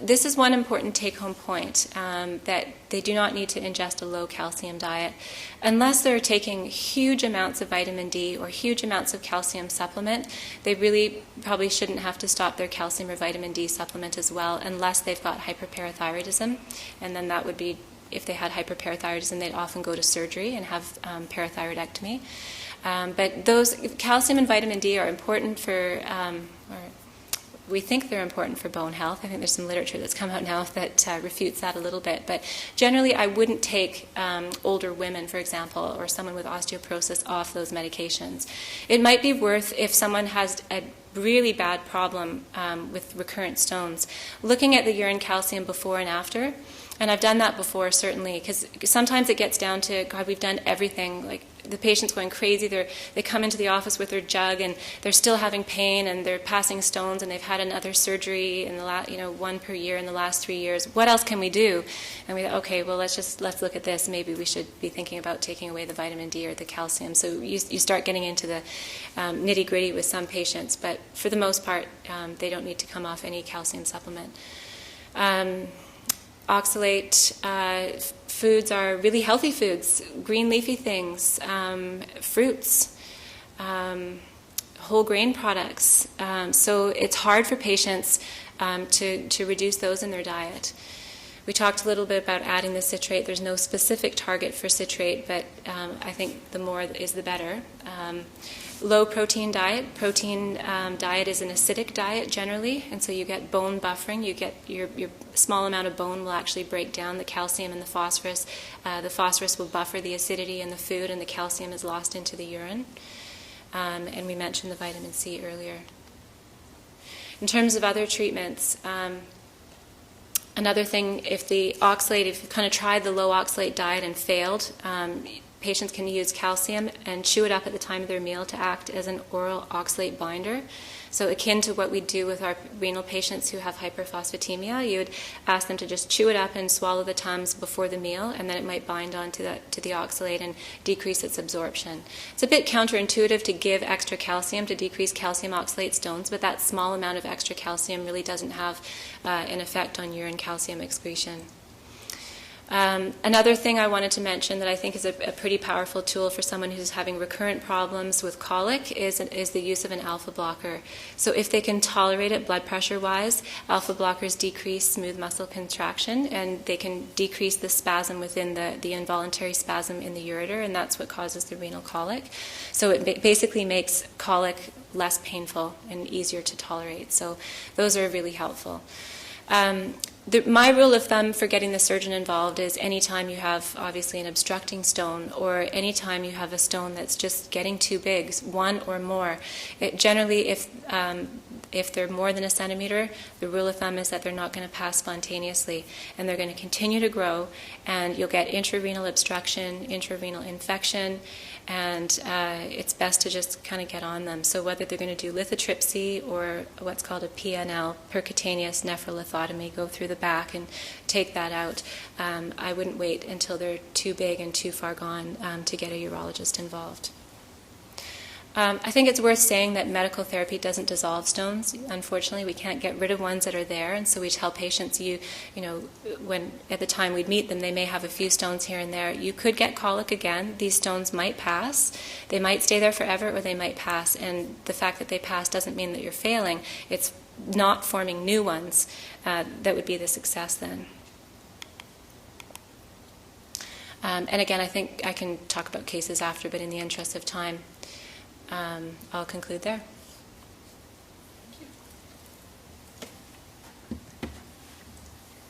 S5: This is one important take-home point, that they do not need to ingest a low-calcium diet. Unless they're taking huge amounts of vitamin D or huge amounts of calcium supplement, they really probably shouldn't have to stop their calcium or vitamin D supplement as well, unless they've got hyperparathyroidism, and then that would be, if they had hyperparathyroidism, they'd often go to surgery and have parathyroidectomy. But those calcium and vitamin D are important for, or we think they're important for bone health. I think there's some literature that's come out now that refutes that a little bit. But generally, I wouldn't take older women, for example, or someone with osteoporosis off those medications. It might be worth, if someone has a really bad problem with recurrent stones, looking at the urine calcium before and after. And I've done that before, certainly, because sometimes it gets down to, God, we've done everything. Like, the patient's going crazy. They come into the office with their jug, and they're still having pain, and they're passing stones, and they've had another surgery in the one per year in the last 3 years. What else can we do? And we thought, okay, well, let's look at this. Maybe we should be thinking about taking away the vitamin D or the calcium. So you start getting into the nitty-gritty with some patients, but for the most part, they don't need to come off any calcium supplement. Oxalate foods are really healthy foods, green leafy things, fruits, whole grain products. So it's hard for patients to reduce those in their diet. We talked a little bit about adding the citrate. There's no specific target for citrate, but I think the more is the better. Low protein diet. Protein diet is an acidic diet generally, and so you get bone buffering. You get your small amount of bone will actually break down the calcium and the phosphorus. The phosphorus will buffer the acidity in the food, and the calcium is lost into the urine. And we mentioned the vitamin C earlier. In terms of other treatments, another thing, if you've kind of tried the low oxalate diet and failed, patients can use calcium and chew it up at the time of their meal to act as an oral oxalate binder. So akin to what we do with our renal patients who have hyperphosphatemia, you would ask them to just chew it up and swallow the Tums before the meal, and then it might bind onto to the oxalate and decrease its absorption. It's a bit counterintuitive to give extra calcium to decrease calcium oxalate stones, but that small amount of extra calcium really doesn't have an effect on urine calcium excretion. Another thing I wanted to mention that I think is a pretty powerful tool for someone who's having recurrent problems with colic is the use of an alpha blocker. So if they can tolerate it blood pressure-wise, alpha blockers decrease smooth muscle contraction, and they can decrease the spasm within the involuntary spasm in the ureter, and that's what causes the renal colic. So it basically makes colic less painful and easier to tolerate. So those are really helpful. My rule of thumb for getting the surgeon involved is anytime you have obviously an obstructing stone, or anytime you have a stone that's just getting too big, one or more. Generally, if they're more than a centimeter, the rule of thumb is that they're not going to pass spontaneously, and they're going to continue to grow, and you'll get intrarenal obstruction, intrarenal infection, and it's best to just kind of get on them. So whether they're going to do lithotripsy or what's called a PNL, percutaneous nephrolithotomy, go through the back and take that out, I wouldn't wait until they're too big and too far gone to get a urologist involved. I think it's worth saying that medical therapy doesn't dissolve stones. Unfortunately, we can't get rid of ones that are there, and so we tell patients, you know, when at the time we'd meet them, they may have a few stones here and there. You could get colic again. These stones might pass. They might stay there forever, or they might pass. And the fact that they pass doesn't mean that you're failing. It's not forming new ones that would be the success then. And again, I think I can talk about cases after, but in the interest of time, I'll conclude there.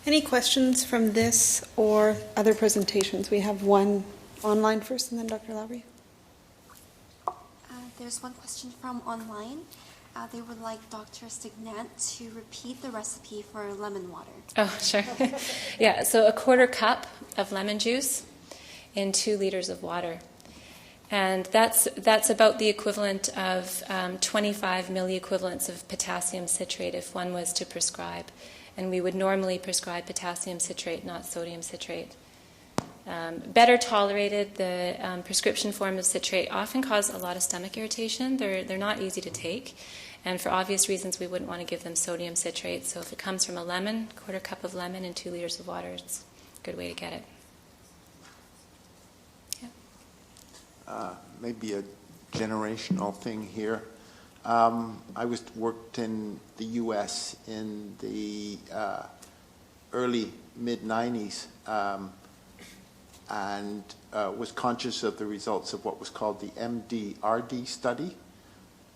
S4: Any questions from this or other presentations? We have one online first, and then Dr. Lowry.
S3: There's one question from online. They would like Dr. Stigant to repeat the recipe for lemon water.
S5: Oh, sure. Yeah, so a 1/4 cup of lemon juice in 2 liters of water. And that's about the equivalent of 25 milliequivalents of potassium citrate if one was to prescribe. And we would normally prescribe potassium citrate, not sodium citrate. Better tolerated, the prescription form of citrate often cause a lot of stomach irritation. They're not easy to take. And for obvious reasons, we wouldn't want to give them sodium citrate. So if it comes from a lemon, 1/4 cup of lemon and 2 liters of water, it's a good way to get it.
S7: Maybe a generational thing here. I worked in the U.S. in the early mid-90s and was conscious of the results of what was called the MDRD study,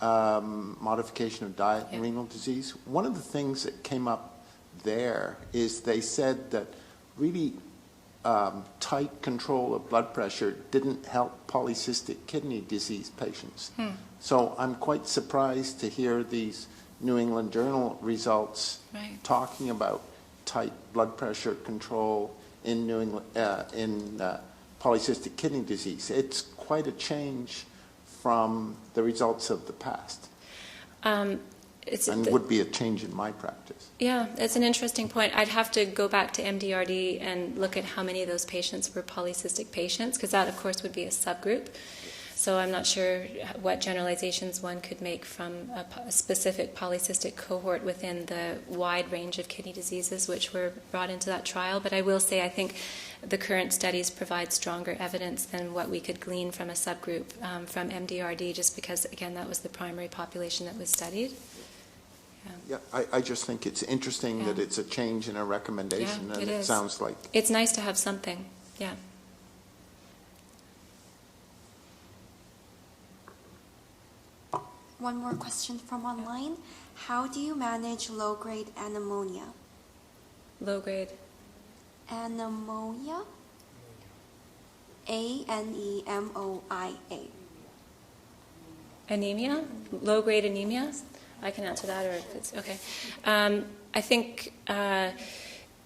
S7: modification of diet and renal disease. One of the things that came up there is they said that really tight control of blood pressure didn't help polycystic kidney disease patients. So I'm quite surprised to hear these New England Journal results talking about tight blood pressure control in New England in polycystic kidney disease. It's quite a change from the results of the past. And would be a change in my practice.
S5: Yeah, it's an interesting point. I'd have to go back to MDRD and look at how many of those patients were polycystic patients, because that, of course, would be a subgroup. So I'm not sure what generalizations one could make from a specific polycystic cohort within the wide range of kidney diseases which were brought into that trial. But I will say I think the current studies provide stronger evidence than what we could glean from a subgroup from MDRD, just because, again, that was the primary population that was studied.
S7: Yeah, I just think it's interesting that it's a change in a recommendation, and it sounds like...
S5: It's nice to have something, yeah.
S3: One more question from online. How do you manage low-grade anemia?
S5: Low-grade?
S3: Anemoia? A-N-E-M-O-I-A.
S5: Anemia? Low-grade anemia? I can answer that, or if it's okay. I think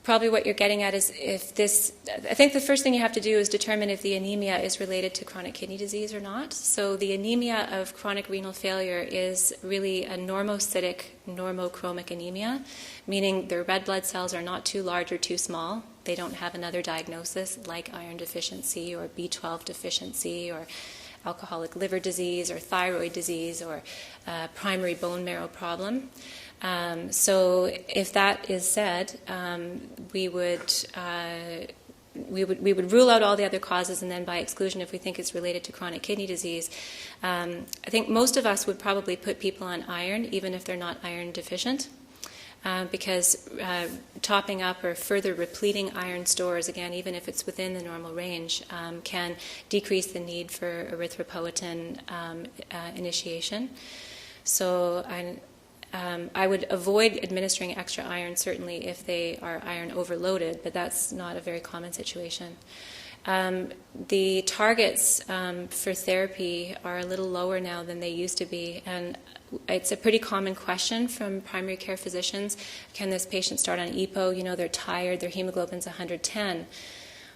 S5: probably what you're getting at is if this, I think the first thing you have to do is determine if the anemia is related to chronic kidney disease or not. So the anemia of chronic renal failure is really a normocytic, normochromic anemia, meaning their red blood cells are not too large or too small. They don't have another diagnosis like iron deficiency or B12 deficiency or alcoholic liver disease or thyroid disease or primary bone marrow problem. So if that is said, we would rule out all the other causes, and then by exclusion, if we think it's related to chronic kidney disease, I think most of us would probably put people on iron, even if they're not iron deficient, because topping up or further repleting iron stores, again, even if it's within the normal range, can decrease the need for erythropoietin initiation. So I would avoid administering extra iron, certainly if they are iron overloaded, but that's not a very common situation. The targets for therapy are a little lower now than they used to be, and it's a pretty common question from primary care physicians. Can this patient start on EPO? You know, they're tired, their hemoglobin's 110.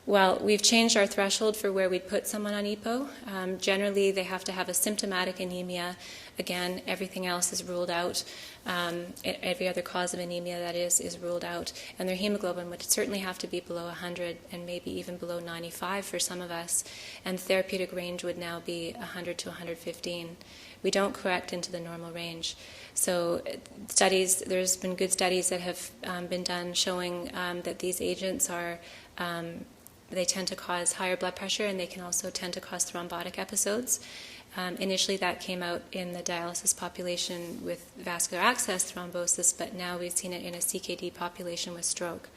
S5: Well, we've changed our threshold for where we'd put someone on EPO. Generally, they have to have a symptomatic anemia. Again, everything else is ruled out. Every other cause of anemia, that is ruled out. And their hemoglobin would certainly have to be below 100 and maybe even below 95 for some of us. And therapeutic range would now be 100 to 115. We don't correct into the normal range. So studies, there's been good studies that have been done showing that these agents are, they tend to cause higher blood pressure, and they can also tend to cause thrombotic episodes. Initially, that came out in the dialysis population with vascular access thrombosis, but now we've seen it in a CKD population with stroke.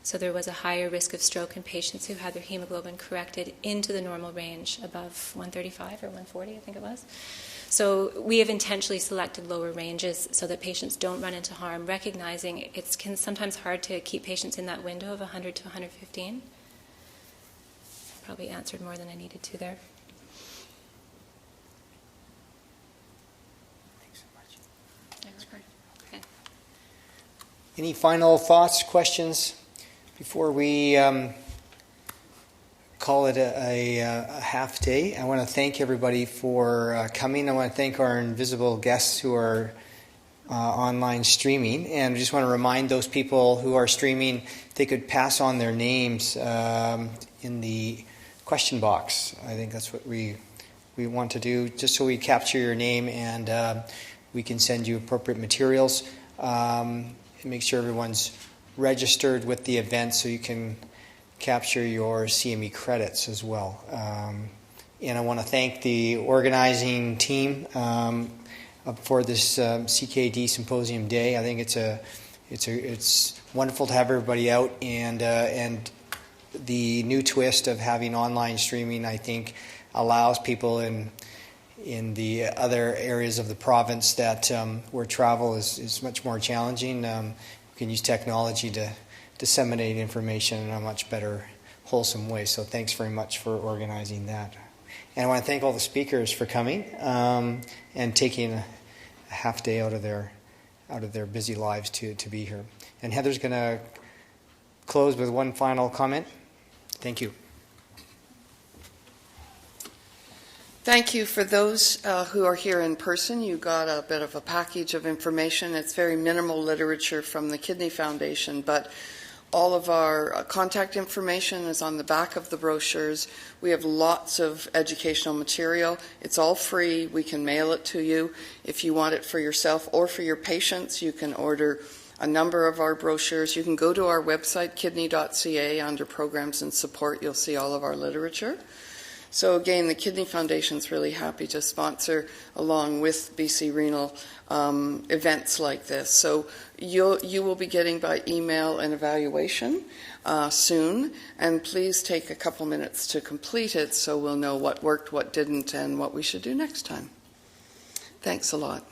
S5: So there was a higher risk of stroke in patients who had their hemoglobin corrected into the normal range above 135 or 140, I think it was. So we have intentionally selected lower ranges so that patients don't run into harm, recognizing it's sometimes hard to keep patients in that window of 100 to 115. Probably answered more than I needed to there.
S1: Any final thoughts, questions before we call it a half day? I want to thank everybody for coming. I want to thank our invisible guests who are online streaming. And I just want to remind those people who are streaming, they could pass on their names in the question box. I think that's what we want to do, just so we capture your name and we can send you appropriate materials. Make sure everyone's registered with the event so you can capture your CME credits as well. And I want to thank the organizing team for this CKD Symposium Day. I think it's wonderful to have everybody out, and the new twist of having online streaming, I think, allows people in the other areas of the province that where travel is much more challenging. We can use technology to disseminate information in a much better, wholesome way. So thanks very much for organizing that. And I want to thank all the speakers for coming and taking a half day out of their busy lives to be here. And Heather's going to close with one final comment. Thank you.
S8: Thank you. For those who are here in person, you got a bit of a package of information. It's very minimal literature from the Kidney Foundation, but all of our contact information is on the back of the brochures. We have lots of educational material. It's all free. We can mail it to you. If you want it for yourself or for your patients, you can order a number of our brochures. You can go to our website, kidney.ca, under Programs and Support. You'll see all of our literature. So again, the Kidney Foundation is really happy to sponsor, along with BC Renal, events like this. So you will be getting by email an evaluation soon, and please take a couple minutes to complete it so we'll know what worked, what didn't, and what we should do next time. Thanks a lot.